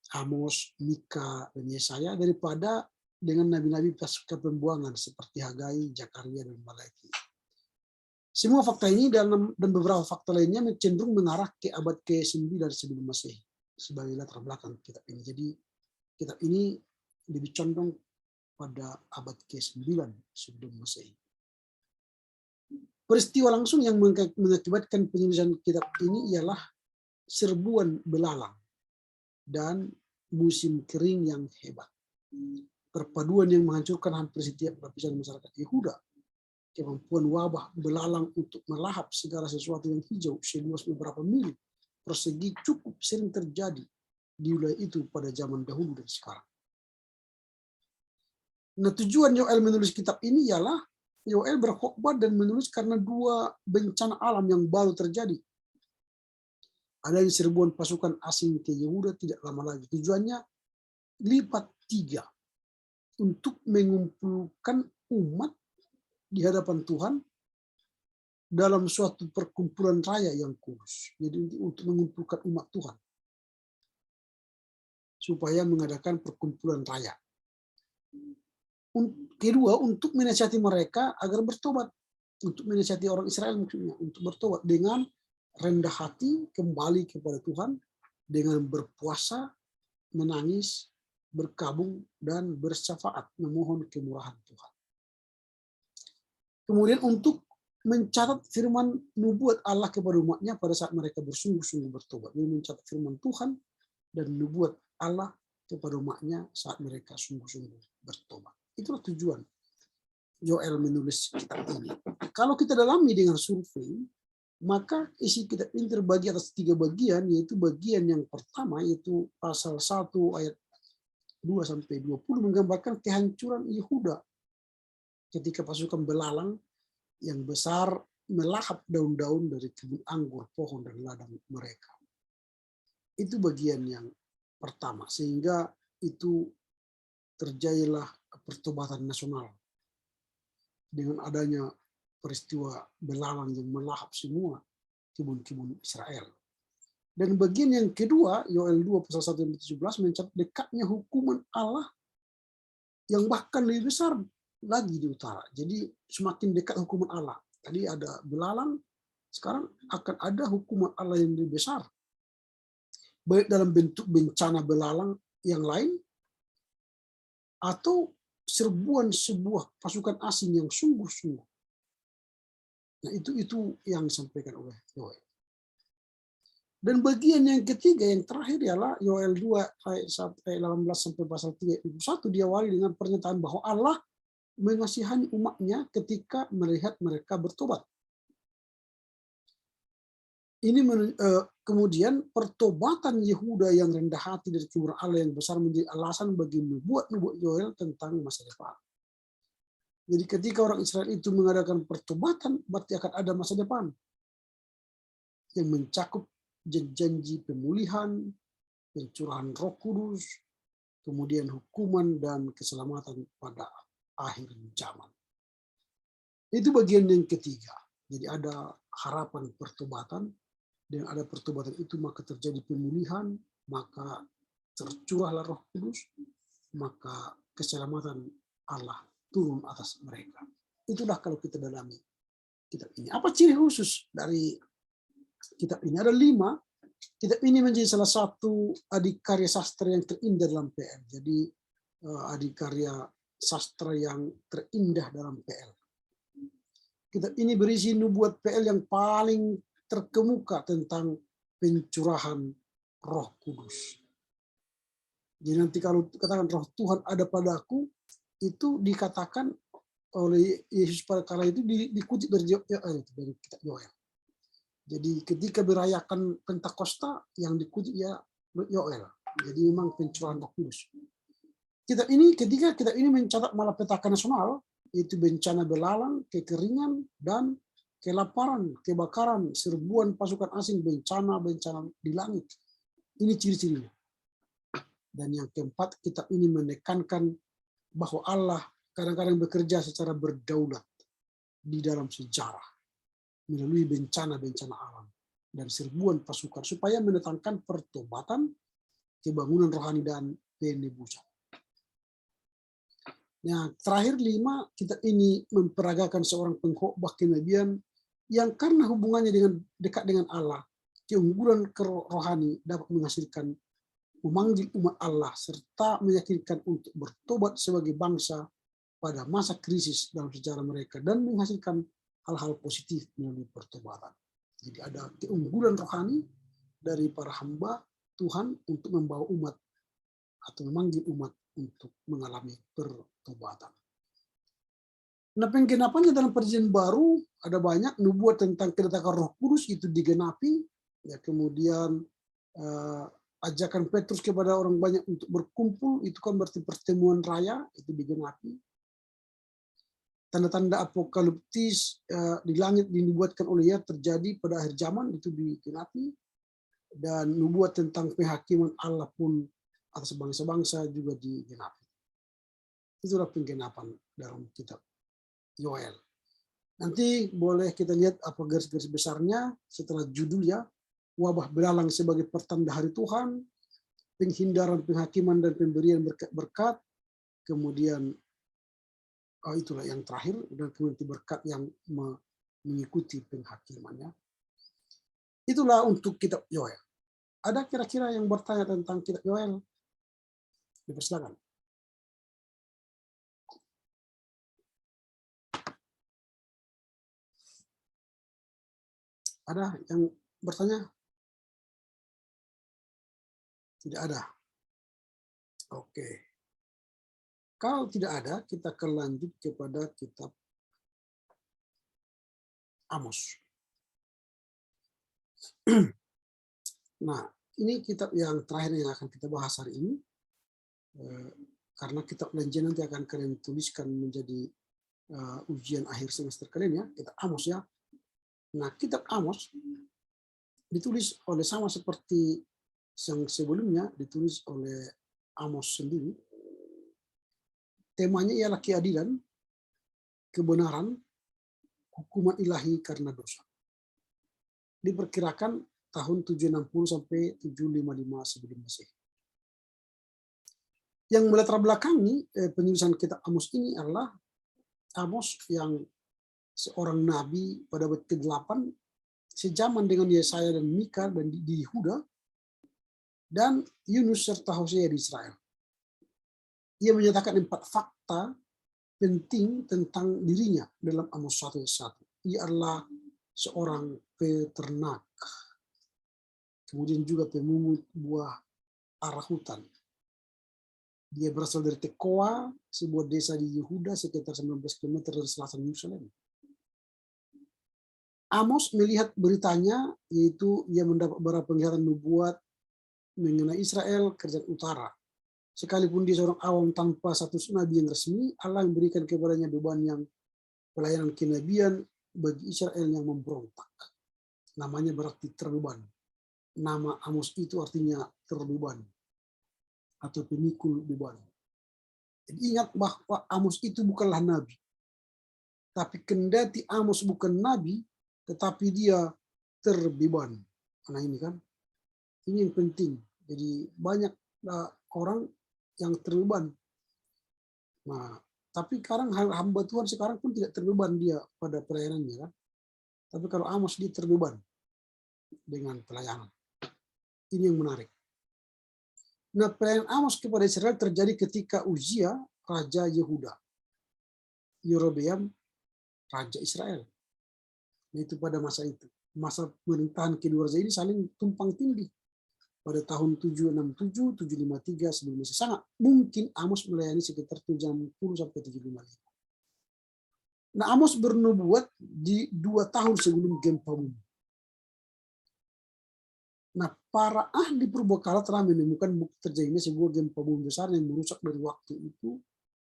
Amos, Mika, dan Yesaya daripada dengan nabi-nabi pasca pembuangan seperti Hagai, Zakaria, dan Malaki. Semua fakta ini dan beberapa fakta lainnya cenderung mengarah ke abad ke-9 sebelum Masehi sebagai latar belakang kitab ini. Jadi kitab ini lebih condong pada abad ke-9 sebelum Masehi. Peristiwa langsung yang mengakibatkan penulisan kitab ini ialah serbuan belalang dan musim kering yang hebat. Perpaduan yang menghancurkan hampir setiap lapisan masyarakat Yehuda. Kemampuan wabah belalang untuk melahap segala sesuatu yang hijau seluas beberapa mil persegi cukup sering terjadi di wilayah itu pada zaman dahulu dan sekarang. Nah, tujuan Yoel menulis kitab ini ialah Yoel berkhotbah dan menulis karena 2 bencana alam yang baru terjadi. Adanya serbuan pasukan asing ke Yehuda tidak lama lagi. Tujuannya lipat 3. Untuk mengumpulkan umat di hadapan Tuhan dalam suatu perkumpulan raya yang kudus. Jadi untuk mengumpulkan umat Tuhan. supaya mengadakan perkumpulan raya. Kedua, untuk menasihati mereka agar bertobat. Untuk menasihati orang Israel maksudnya, untuk bertobat dengan rendah hati, kembali kepada Tuhan, dengan berpuasa, menangis, berkabung, dan bersyafaat, memohon kemurahan Tuhan. Kemudian untuk mencatat firman nubuat Allah kepada umatnya pada saat mereka bersungguh-sungguh bertobat. Dia mencatat firman Tuhan dan nubuat Allah kepada umatnya saat mereka sungguh-sungguh bertobat. Itulah tujuan Yoel menulis kitab ini. Kalau kita dalami dengan survei, maka isi kitab ini terbagi atas 3 bagian, yaitu bagian yang pertama, yaitu pasal 1 ayat 2-20 menggambarkan kehancuran Yehuda ketika pasukan belalang yang besar melahap daun-daun dari kebun anggur, pohon, dan ladang mereka. Itu bagian yang pertama, sehingga itu terjadilah pertobatan nasional dengan adanya peristiwa belalang yang melahap semua kebun-kebun Israel. Dan bagian yang kedua, Yoel 2 pasal 1-17 mencatat dekatnya hukuman Allah yang bahkan lebih besar lagi di utara. Jadi semakin dekat hukuman Allah. Tadi ada belalang, sekarang akan ada hukuman Allah yang lebih besar. Baik dalam bentuk bencana belalang yang lain, atau serbuan sebuah pasukan asing yang sungguh-sungguh. Nah, itu yang disampaikan oleh Yoel. Dan bagian yang ketiga, yang terakhir ialah Yoel 2 ayat 18 sampai pasal 3:1 diawali dengan pernyataan bahwa Allah mengasihani umatnya ketika melihat mereka bertobat. Ini kemudian pertobatan Yehuda yang rendah hati dari kemurahan Allah yang besar menjadi alasan bagi nubuat Yoel tentang masa depan. Jadi ketika orang Israel itu mengadakan pertobatan, berarti akan ada masa depan yang mencakup janji pemulihan, pencurahan Roh Kudus, kemudian hukuman dan keselamatan pada akhir zaman. Itu bagian yang ketiga. Jadi ada harapan pertobatan, dan ada pertobatan itu maka terjadi pemulihan, maka tercurahlah Roh Kudus, maka keselamatan Allah turun atas mereka. Itulah kalau kita dalami kitab ini. Apa ciri khusus dari kitab ini? Ada 5. Kitab ini menjadi salah satu adikarya sastra yang terindah dalam PL. Jadi adikarya sastra yang terindah dalam PL. Kitab ini berisi nubuat PL yang paling terkemuka tentang pencurahan Roh Kudus. Jadi nanti kalau katakan Roh Tuhan ada padaku, itu dikatakan oleh Yesus pada kala itu dikutip dari kitab Yoel. Jadi ketika berayakan Pentakosta yang dikutip ya Yoel. Jadi memang pencurahan Roh Kudus. Ketika kitab ini mencatat malapetaka nasional, itu bencana belalang, kekeringan, dan kelaparan, kebakaran, serbuan pasukan asing, bencana di langit. Ini ciri-cirinya. Dan yang keempat, kitab ini menekankan bahwa Allah kadang-kadang bekerja secara berdaulat di dalam sejarah melalui bencana-bencana alam dan serbuan pasukan supaya mendatangkan pertobatan, kebangunan rohani, dan penebusan. Nah, terakhir 5, kitab ini memperagakan seorang pengkhotbah kenabian yang karena hubungannya dekat dengan Allah, keunggulan rohani dapat menghasilkan memanggil umat Allah serta meyakinkan untuk bertobat sebagai bangsa pada masa krisis dalam sejarah mereka dan menghasilkan hal-hal positif melalui pertobatan. Jadi ada keunggulan rohani dari para hamba Tuhan untuk membawa umat atau memanggil umat untuk mengalami pertobatan. Nah, penggenapannya dalam Perjanjian Baru ada banyak nubuat tentang kedatangan Roh Kudus itu digenapi, ya, kemudian ajakan Petrus kepada orang banyak untuk berkumpul itu kan berarti pertemuan raya itu digenapi. Tanda-tanda apokaliptis di langit dinubuatkan oleh Yahya terjadi pada akhir zaman itu digenapi, dan nubuat tentang penghakiman Allah pun atas bangsa-bangsa juga digenapi. Itulah penggenapan dalam kitab Yoel. Nanti boleh kita lihat apa garis-garis besarnya setelah judulnya, wabah belalang sebagai pertanda hari Tuhan, penghindaran, penghakiman, dan pemberian berkat-berkat, kemudian itulah yang terakhir, dan kemudian berkat yang mengikuti penghakimannya. Itulah untuk kitab Yoel. Ada kira-kira yang bertanya tentang kitab Yoel? Dipersilakan. Ada yang bertanya? Tidak ada. Oke. Kalau tidak ada, kita akan lanjut kepada kitab Amos. Nah, ini kitab yang terakhir yang akan kita bahas hari ini. Karena kitab Perjanjian nanti akan kalian tuliskan menjadi ujian akhir semester kalian ya, kitab Amos ya. Nah, kitab Amos ditulis oleh sama seperti yang sebelumnya, ditulis oleh Amos sendiri. Temanya ialah keadilan, kebenaran, hukuman ilahi karena dosa. Diperkirakan tahun 760 sampai 755 sebelum Masehi. Yang melatar belakangi penulisan kitab Amos ini adalah Amos yang seorang nabi pada abad ke-8 sejaman dengan Yesaya dan Mika dan di Yehuda, dan Yunus serta Hosea di Israel. Ia menyatakan 4 fakta penting tentang dirinya dalam Amos 1:1. Ia adalah seorang peternak, kemudian juga pemungut buah arah hutan. Dia berasal dari Tekoa, sebuah desa di Yehuda sekitar 19 km dari selatan Yerusalem. Amos melihat beritanya, yaitu ia mendapat beberapa penglihatan nubuat mengenai Israel, kerajaan utara. Sekalipun dia seorang awam tanpa status nabi yang resmi, Allah memberikan kepadanya beban yang pelayanan kenabian bagi Israel yang memberontak. Namanya berarti terbeban. Nama Amos itu artinya terbeban atau pemikul beban. Jadi ingat bahwa Amos itu bukanlah nabi. Tapi kendati Amos bukan nabi, tetapi dia terbeban. Nah ini kan, ini yang penting. Jadi banyak orang yang terbeban. Nah, tapi sekarang hamba Tuhan sekarang pun tidak terbeban dia pada pelayanannya kan. Tapi kalau Amos dia terbeban dengan pelayanan. Ini yang menarik. Nah, pelayanan Amos kepada Israel terjadi ketika Uzia, raja Yehuda, Yerobeam, raja Israel. Nah, itu pada masa itu. Masa pemerintahan kedua raja ini saling tumpang tindih. Pada tahun 767, 753 sebelum Masehi. Sangat mungkin Amos melayani sekitar 760 sampai 755. Nah, Amos bernubuat di 2 tahun sebelum gempa bumi. Nah, para ahli purbakala telah menemukan bukti terjadinya sebuah gempa bumi besar yang merusak dari waktu itu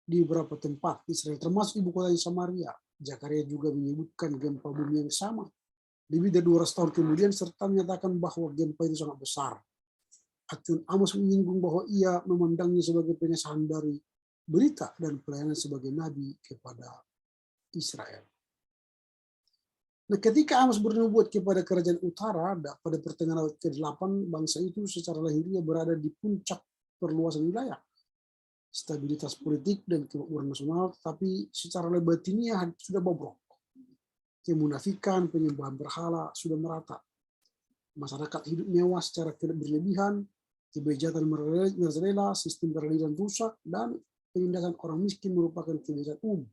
di beberapa tempat Israel, termasuk ibu kota Samaria. Zakaria juga menyebutkan gempa bumi yang sama lebih dari 200 tahun kemudian, serta menyatakan bahwa gempa itu sangat besar. Acun Amos menyinggung bahwa ia memandangnya sebagai pengesahan dari berita dan pelayanan sebagai nabi kepada Israel. Nah, ketika Amos bernubuat kepada kerajaan utara, pada pertengahan abad ke-8, bangsa itu secara lahiriah berada di puncak perluasan wilayah, stabilitas politik dan kemakmuran nasional, tetapi secara batiniah sudah bobrok. Kemunafikan, penyembahan berhala sudah merata. Masyarakat hidup mewah secara berlebihan, kebejatan merajalela, sistem peradilan rusak, dan penindasan orang miskin merupakan kebiasaan umum.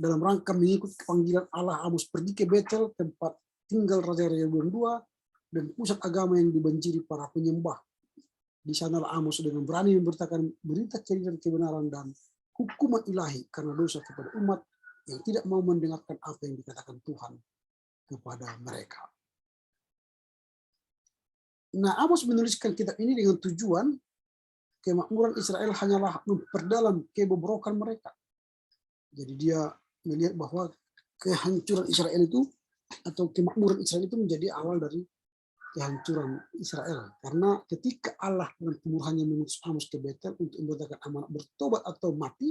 Dalam rangka mengikut panggilan Allah, Amos pergi ke Betel, tempat tinggal raja-raja II, dan pusat agama yang dibanjiri para penyembah. Di sanalah Amos dengan berani memberitakan berita keadilan, kebenaran, dan hukuman ilahi karena dosa kepada umat yang tidak mau mendengarkan apa yang dikatakan Tuhan kepada mereka. Nah, Amos menuliskan kitab ini dengan tujuan kemakmuran Israel hanyalah memperdalam kebobrokan mereka. Jadi dia melihat bahwa kehancuran Israel itu atau kemakmuran Israel itu menjadi awal dari kehancuran Israel. Karena ketika Allah dengan kemurahannya mengutus Amos ke Betel untuk memberitakan amanat bertobat atau mati,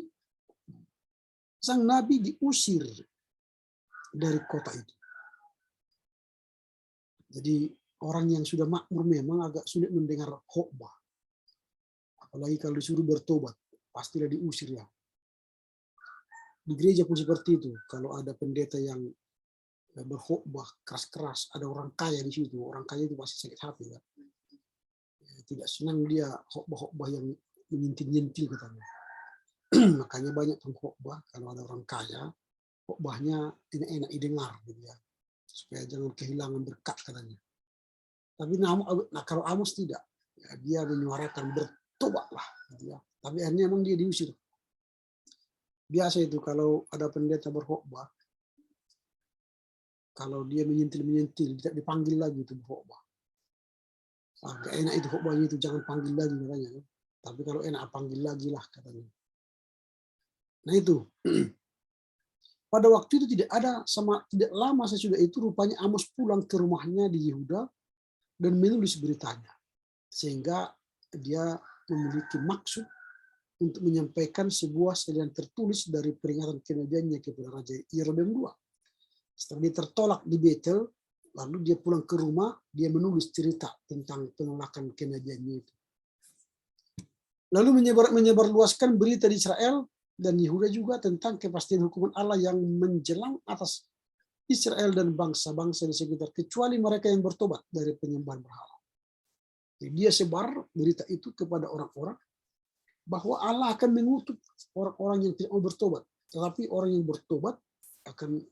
sang nabi diusir dari kota itu. Jadi orang yang sudah makmur memang agak sulit mendengar khotbah. Apalagi kalau disuruh bertobat, pastilah diusir ya. Di gereja pun seperti itu. Kalau ada pendeta yang berkhotbah keras-keras, ada orang kaya di situ, orang kaya itu pasti sakit hati ya. Tidak senang dia khotbah-khotbah yang menyentil-nyentil katanya. Makanya banyak pengkhotbah kalau ada orang kaya, khotbahnya enak-enak didengar gitu ya. Supaya jangan kehilangan berkat katanya. Tapi kalau Amos tidak, ya, dia menyuarakan bertobatlah gitu ya. Tapi akhirnya memang dia diusir. Biasa itu kalau ada pendeta berkhotbah, kalau dia menyentil-menyentil, tidak dipanggil lagi itu berkhotbah. Agak enak itu khotbahnya itu, jangan panggil lagi katanya. Tapi kalau enak panggil lagi lah katanya. Nah itu. Pada waktu itu tidak lama sesudah itu rupanya Amos pulang ke rumahnya di Yehuda dan menulis beritanya. Sehingga dia memiliki maksud untuk menyampaikan sebuah salinan tertulis dari peringatan kenabiannya kepada Raja Yerobeam II. Setelah dia tertolak di Betel, lalu dia pulang ke rumah, dia menulis cerita tentang penolakan kenabiannya itu. Lalu menyebarluaskan berita di Israel dan Yehuda juga tentang kepastian hukuman Allah yang menjelang atas Israel dan bangsa-bangsa di sekitar, kecuali mereka yang bertobat dari penyembahan berhala. Jadi dia sebar berita itu kepada orang-orang bahwa Allah akan mengutuk orang-orang yang tidak mau bertobat, tetapi orang yang bertobat akan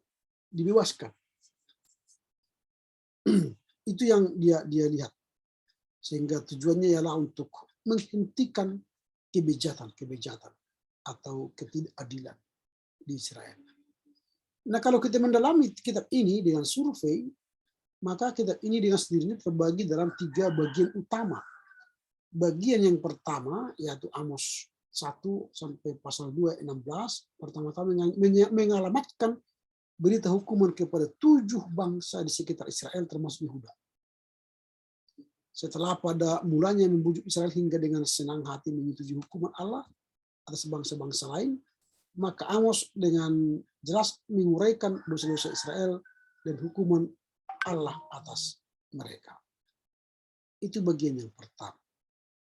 dibebaskan. Itu yang dia lihat. Sehingga tujuannya ialah untuk menghentikan kebejatan atau ketidakadilan di Israel. Nah, kalau kita mendalami kitab ini dengan survei, maka kitab ini dengan sendirinya terbagi dalam 3 bagian utama. Bagian yang pertama yaitu Amos 1 sampai pasal 2 16 pertama-tama mengalamatkan berita hukuman kepada 7 bangsa di sekitar Israel termasuk Yehuda. Setelah pada mulanya membujuk Israel hingga dengan senang hati menyetujui hukuman Allah atas bangsa-bangsa lain, maka Amos dengan jelas menguraikan dosa-dosa Israel dan hukuman Allah atas mereka. Itu bagian yang pertama.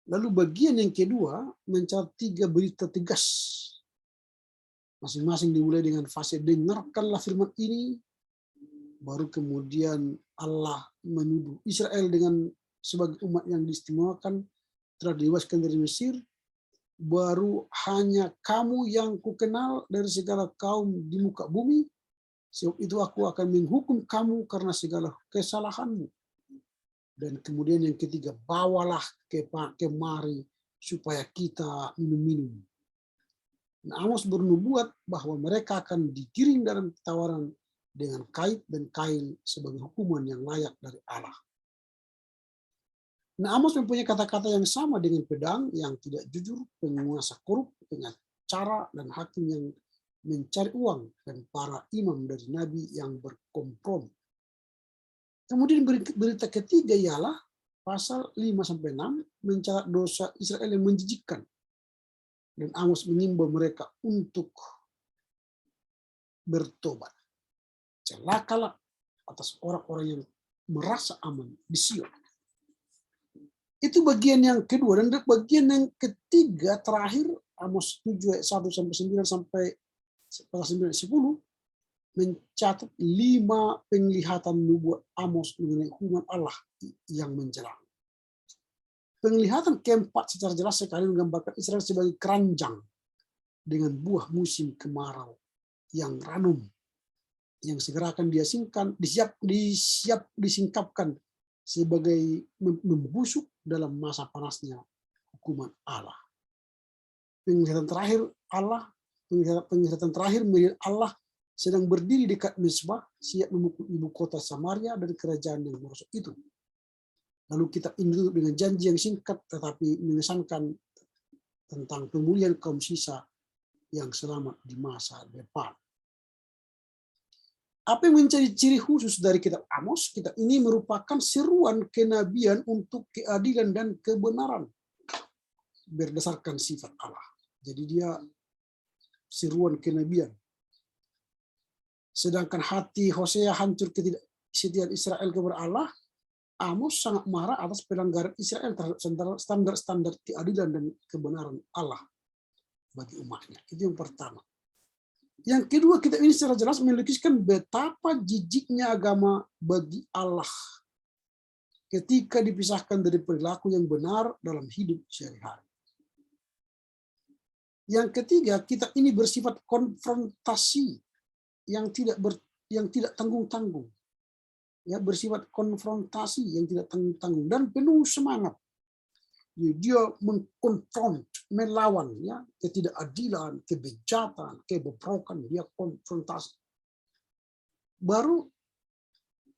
Lalu bagian yang kedua mencatat 3 berita tegas. Masing-masing dimulai dengan fase dengarkanlah firman ini, baru kemudian Allah menuduh Israel dengan sebagai umat yang diistimewakan telah dibebaskan dari Mesir, baru hanya kamu yang kukenal dari segala kaum di muka bumi, sebab itu aku akan menghukum kamu karena segala kesalahanmu. Dan kemudian yang ketiga, bawalah kemari supaya kita minum-minum. Nah, Amos bernubuat bahwa mereka akan digiring dalam tawaran dengan kait dan kail sebagai hukuman yang layak dari Allah. Nah, Amos mempunyai kata-kata yang sama dengan pedang yang tidak jujur, penguasa korup, pengacara dan hakim yang mencari uang, dan para imam dari nabi yang berkompromi. Kemudian berita ketiga ialah pasal 5-6 mencatat dosa Israel yang menjijikkan. Dan Amos mengimbau mereka untuk bertobat. Celakalah atas orang-orang yang merasa aman di Sion. Itu bagian yang kedua. Dan bagian yang ketiga terakhir, Amos 7 ayat 1-9 sampai pasal 9-10, mencatat 5 penglihatan nubuat Amos mengenai hukuman Allah yang menjelang. Penglihatan keempat secara jelas sekali menggambarkan Israel sebagai keranjang dengan buah musim kemarau yang ranum, yang segera akan disingkapkan sebagai membusuk dalam masa panasnya hukuman Allah. Penglihatan terakhir melihat Allah sedang berdiri dekat Mezbah, siap memukul ibu kota Samaria dan kerajaan yang merosot itu. Lalu kitab ini tutup dengan janji yang singkat tetapi mengesankan tentang pemulihan kaum sisa yang selamat di masa depan. Apa yang menjadi ciri khusus dari kitab Amos? Kitab ini merupakan seruan kenabian untuk keadilan dan kebenaran berdasarkan sifat Allah. Jadi dia seruan kenabian. Sedangkan hati Hosea hancur ketidaksetiaan Israel kepada Allah, Amos sangat marah atas pelanggaran Israel terhadap standar-standar keadilan dan kebenaran Allah bagi umatnya. Itu yang pertama. Yang kedua, kitab ini secara jelas melukiskan betapa jijiknya agama bagi Allah ketika dipisahkan dari perilaku yang benar dalam hidup sehari-hari. Yang ketiga, kitab ini bersifat konfrontasi yang tidak tanggung-tanggung. Ya, bersifat konfrontasi yang tidak tanggung-tanggung dan penuh semangat. Dia mengkonfront, melawan ya ketidakadilan, kebejatan, kebobrokan, dia konfrontasi. Baru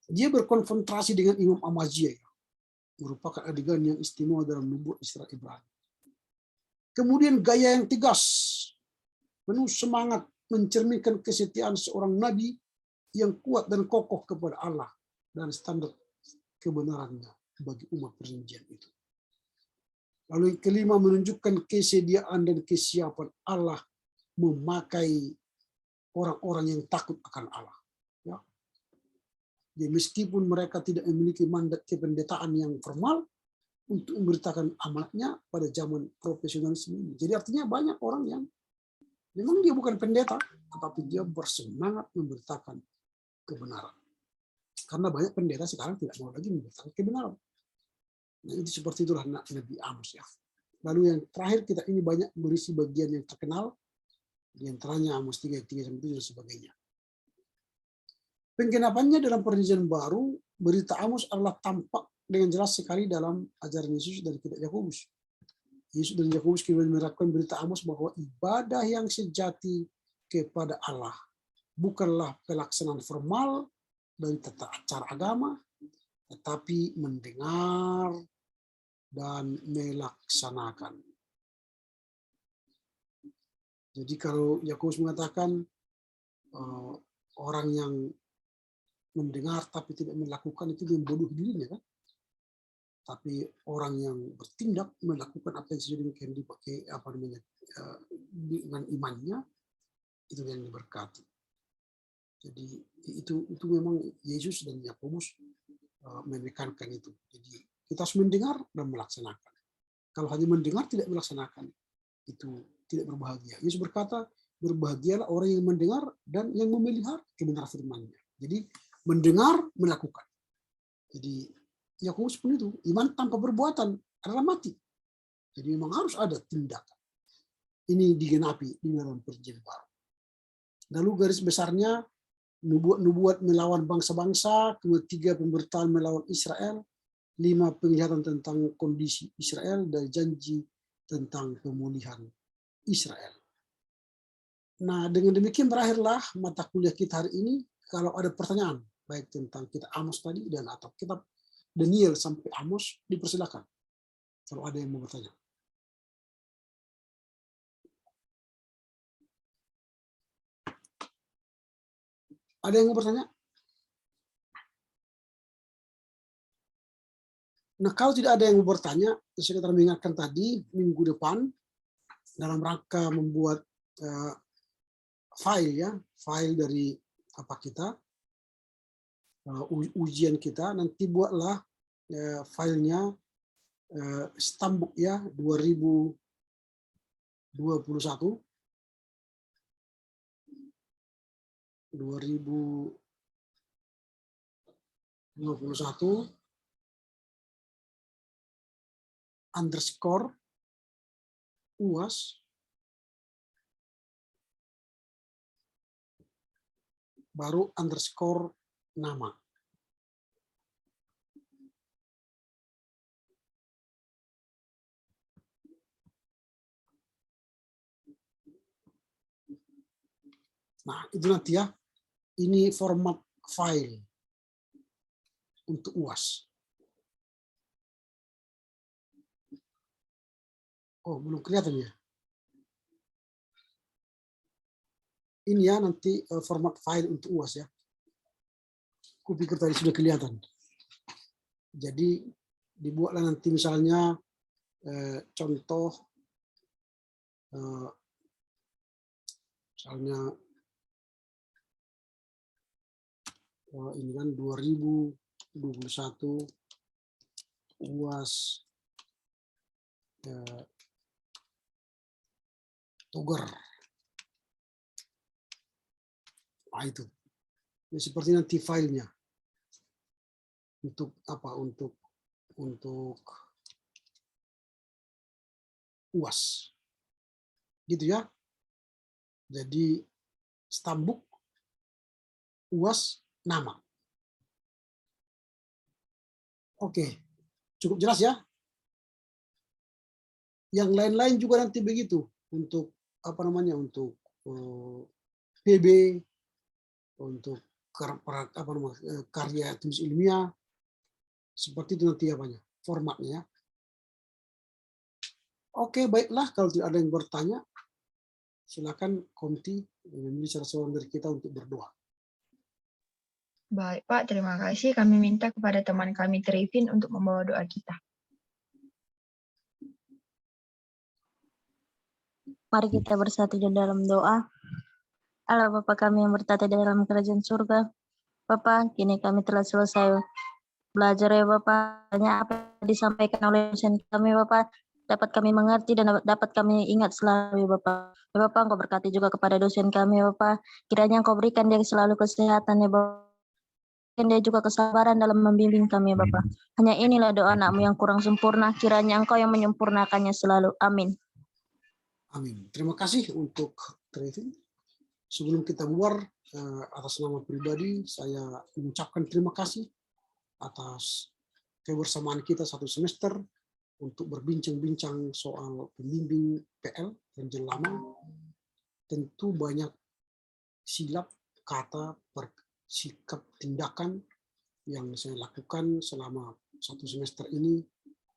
dia berkonfrontasi dengan Imam Amazia, merupakan adegan yang istimewa dalam nubuat Isra Ibrahim. Kemudian gaya yang tegas, penuh semangat, mencerminkan kesetiaan seorang nabi yang kuat dan kokoh kepada Allah dan standar kebenarannya bagi umat perjanjian itu. Lalu yang kelima, menunjukkan kesediaan dan kesiapan Allah memakai orang-orang yang takut akan Allah. Ya. Jadi meskipun mereka tidak memiliki mandat kependetaan yang formal untuk memberitakan amanatnya pada zaman profesionalisme ini. Jadi artinya banyak orang yang memang dia bukan pendeta, tetapi dia bersemangat memberitakan kebenaran. Karena banyak pendeta sekarang tidak mau lagi memberitakan kebenaran. Nah, itu seperti itulah Nabi Amos ya. Lalu yang terakhir, kita ini banyak berisi bagian yang terkenal, di antaranya Amos 3:3-7 dan sebagainya. Penggenapannya dalam Perjanjian Baru, berita Amos adalah tampak dengan jelas sekali dalam ajaran Yesus dari kitab Yakobus. Yesus dan Yakobus kembali menerapkan berita Amos bahwa ibadah yang sejati kepada Allah bukanlah pelaksanaan formal dari tata acara agama, tetapi mendengar dan melaksanakan. Jadi kalau Yakobus mengatakan orang yang mendengar tapi tidak melakukan itu membodoh dirinya kan? Tapi orang yang bertindak melakukan apa yang sesuai dengan kehendak dipakai dengan imannya, itu yang diberkati. Jadi itu memang Yesus dan Yakobus menekankan itu. Jadi kita harus mendengar dan melaksanakan. Kalau hanya mendengar tidak melaksanakan, itu tidak berbahagia. Yesus berkata, berbahagialah orang yang mendengar dan yang memelihara kebenaran firman-Nya. Jadi mendengar, melakukan. Jadi Yakobus pun itu, iman tanpa perbuatan adalah mati. Jadi memang harus ada tindakan. Ini digenapi di dalam Perjanjian Baru. Lalu garis besarnya, nubuat melawan bangsa-bangsa, kemudian 3 pemberitaan melawan Israel, 5 penglihatan tentang kondisi Israel, dan janji tentang pemulihan Israel. Nah, dengan demikian berakhirlah mata kuliah kita hari ini. Kalau ada pertanyaan, baik tentang kitab Amos tadi dan atau kitab Daniel sampai Amos, dipersilakan. Kalau ada yang mau bertanya. Ada yang mau bertanya? Nah, kalau tidak ada yang mau bertanya, saya akan mengingatkan tadi, minggu depan, dalam rangka membuat file dari apa kita, ujian kita, nanti buatlah filenya Stambuk ya 2021 underscore UAS baru underscore nama. Nah, itu nanti ya. Ini format file untuk UAS. Oh, belum kelihatan ya? Ini ya nanti format file untuk UAS ya. Kupikir tadi sudah kelihatan. Jadi dibuatlah nanti misalnya contoh misalnya ini kan 2021 UAS Tuger. Nah, itu. Ya, seperti nanti filenya. Untuk apa? Untuk UAS. Gitu ya. Jadi stambuk UAS nama. Oke. Cukup jelas ya? Yang lain-lain juga nanti begitu. Untuk apa namanya? Untuk PB, untuk karya tulis ilmiah, seperti itu nanti apanya, formatnya. Oke, baiklah, kalau tidak ada yang bertanya, silakan Komti memilih salah seorang dari kita untuk berdoa. Baik Pak, terima kasih. Kami minta kepada teman kami Trivin untuk membawa doa kita. Mari kita bersatu di dalam doa. Allah Bapa kami yang bertata di dalam kerajaan surga. Bapa, kini kami telah selesai belajar ya Bapa. Hanya apa yang disampaikan oleh dosen kami Bapa, dapat kami mengerti dan dapat kami ingat selalu ya Bapa. Ya Bapa, Engkau berkati juga kepada dosen kami ya Bapa. Kiranya Engkau berikan dia selalu kesehatan ya Bapa. Dan dia juga kesabaran dalam membimbing kami ya Bapa. Hanya inilah doa anakmu yang kurang sempurna. Kiranya Engkau yang menyempurnakannya selalu. Amin. Amin. Terima kasih untuk Trivin. Sebelum kita bubar, atas nama pribadi, saya mengucapkan terima kasih atas kebersamaan kita satu semester untuk berbincang-bincang soal pembimbing PL Ranjang Lama. Tentu banyak silap kata, sikap, tindakan yang saya lakukan selama satu semester ini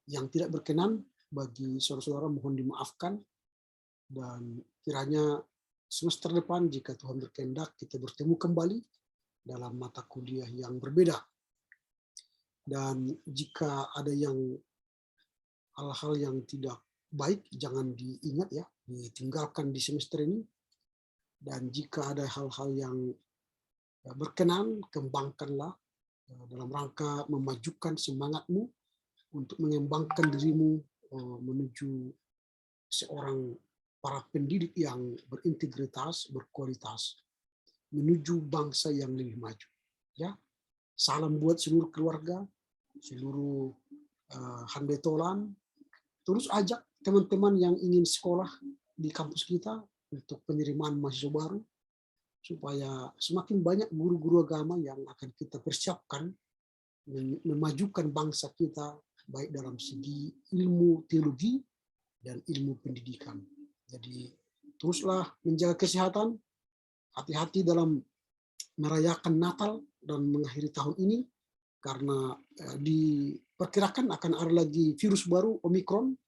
yang tidak berkenan. Bagi saudara-saudara mohon dimaafkan, dan kiranya semester depan jika Tuhan berkehendak kita bertemu kembali dalam mata kuliah yang berbeda. Dan jika ada hal-hal yang tidak baik, jangan diingat ya, ditinggalkan di semester ini. Dan jika ada hal-hal yang berkenan, kembangkanlah dalam rangka memajukan semangatmu untuk mengembangkan dirimu menuju seorang para pendidik yang berintegritas, berkualitas, menuju bangsa yang lebih maju. Ya, salam buat seluruh keluarga, seluruh handetolan. Terus ajak teman-teman yang ingin sekolah di kampus kita untuk penerimaan mahasiswa baru, supaya semakin banyak guru-guru agama yang akan kita persiapkan memajukan bangsa kita, baik dalam segi ilmu teologi dan ilmu pendidikan. Jadi teruslah menjaga kesehatan, hati-hati dalam merayakan Natal dan mengakhiri tahun ini, karena diperkirakan akan ada lagi virus baru Omikron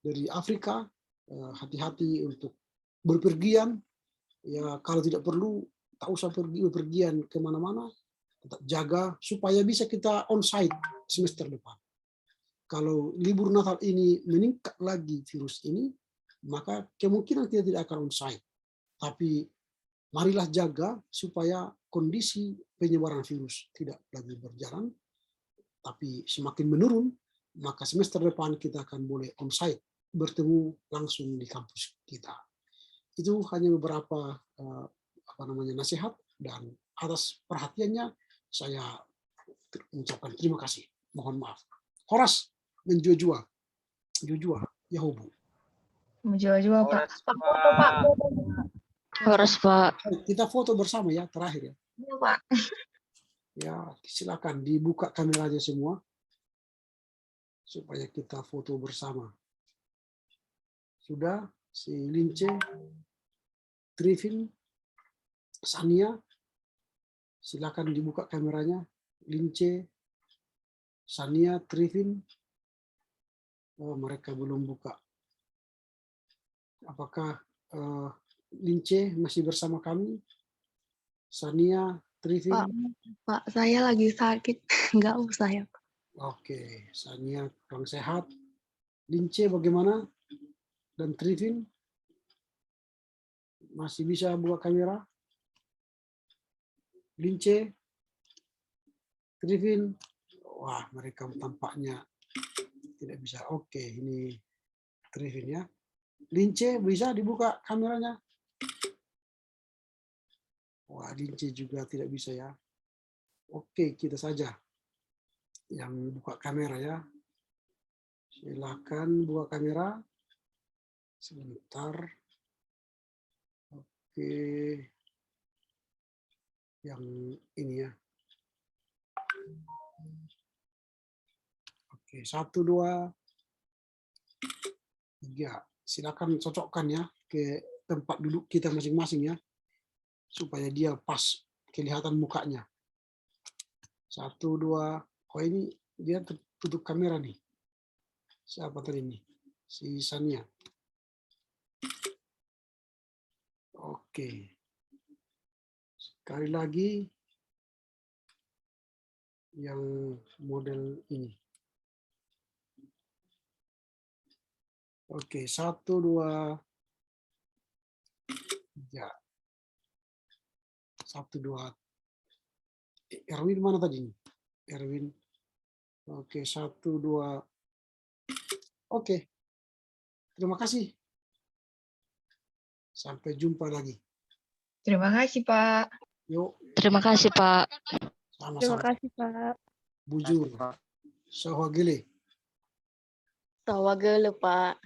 dari Afrika. Hati-hati untuk berpergian, ya kalau tidak perlu tak usah berpergian kemana-mana, tetap jaga supaya bisa kita onsite semester depan. Kalau libur Natal ini meningkat lagi virus ini, maka kemungkinan kita tidak akan onsite. Tapi marilah jaga supaya kondisi penyebaran virus tidak lagi berjalan, tapi semakin menurun, maka semester depan kita akan boleh onsite, bertemu langsung di kampus kita. Itu hanya beberapa nasihat, dan atas perhatiannya saya mengucapkan terima kasih. Mohon maaf. Horas menjua-jua, Yahobu. Menjua-jua Pak. Pak foto Pak. Harus Pak. Kita foto bersama ya, terakhir ya. Iya Pak. Ya, silakan dibuka kameranya semua supaya kita foto bersama. Sudah, si Lince, Trivin, Sania, silakan dibuka kameranya. Lince, Sania, Trivin. Oh, mereka belum buka. Apakah Lince masih bersama kami? Sania, Trivin? Pak, saya lagi sakit, nggak usah ya Pak. Oke, Sania kurang sehat. Lince bagaimana? Dan Trivin? Masih bisa buka kamera? Lince? Trivin? Wah, mereka tampaknya Tidak bisa. Oke, ini Trivin ya. Lince bisa dibuka kameranya? Wah, Lince juga tidak bisa ya. Oke, kita saja yang buka kamera ya. Silakan buka kamera. Sebentar. Oke. Yang ini ya. Oke, 1, 2, 3. Silakan cocokkan ya ke tempat duduk kita masing-masing ya. Supaya dia pas kelihatan mukanya. 1, 2. Oh ini dia tutup kamera nih. Siapa tadi nih? Si Sania. Oke. Sekali lagi yang model ini. Oke, 1, 2, 3. 1, 2. Erwin mana tadi? Erwin. Oke, 1, 2. Oke. Terima kasih. Sampai jumpa lagi. Terima kasih, Pak. Yuk, Terima kasih, Pak. Terima sama-sama. kasih, Pak. Bujur. Sawagele. Tawa gele, Pak.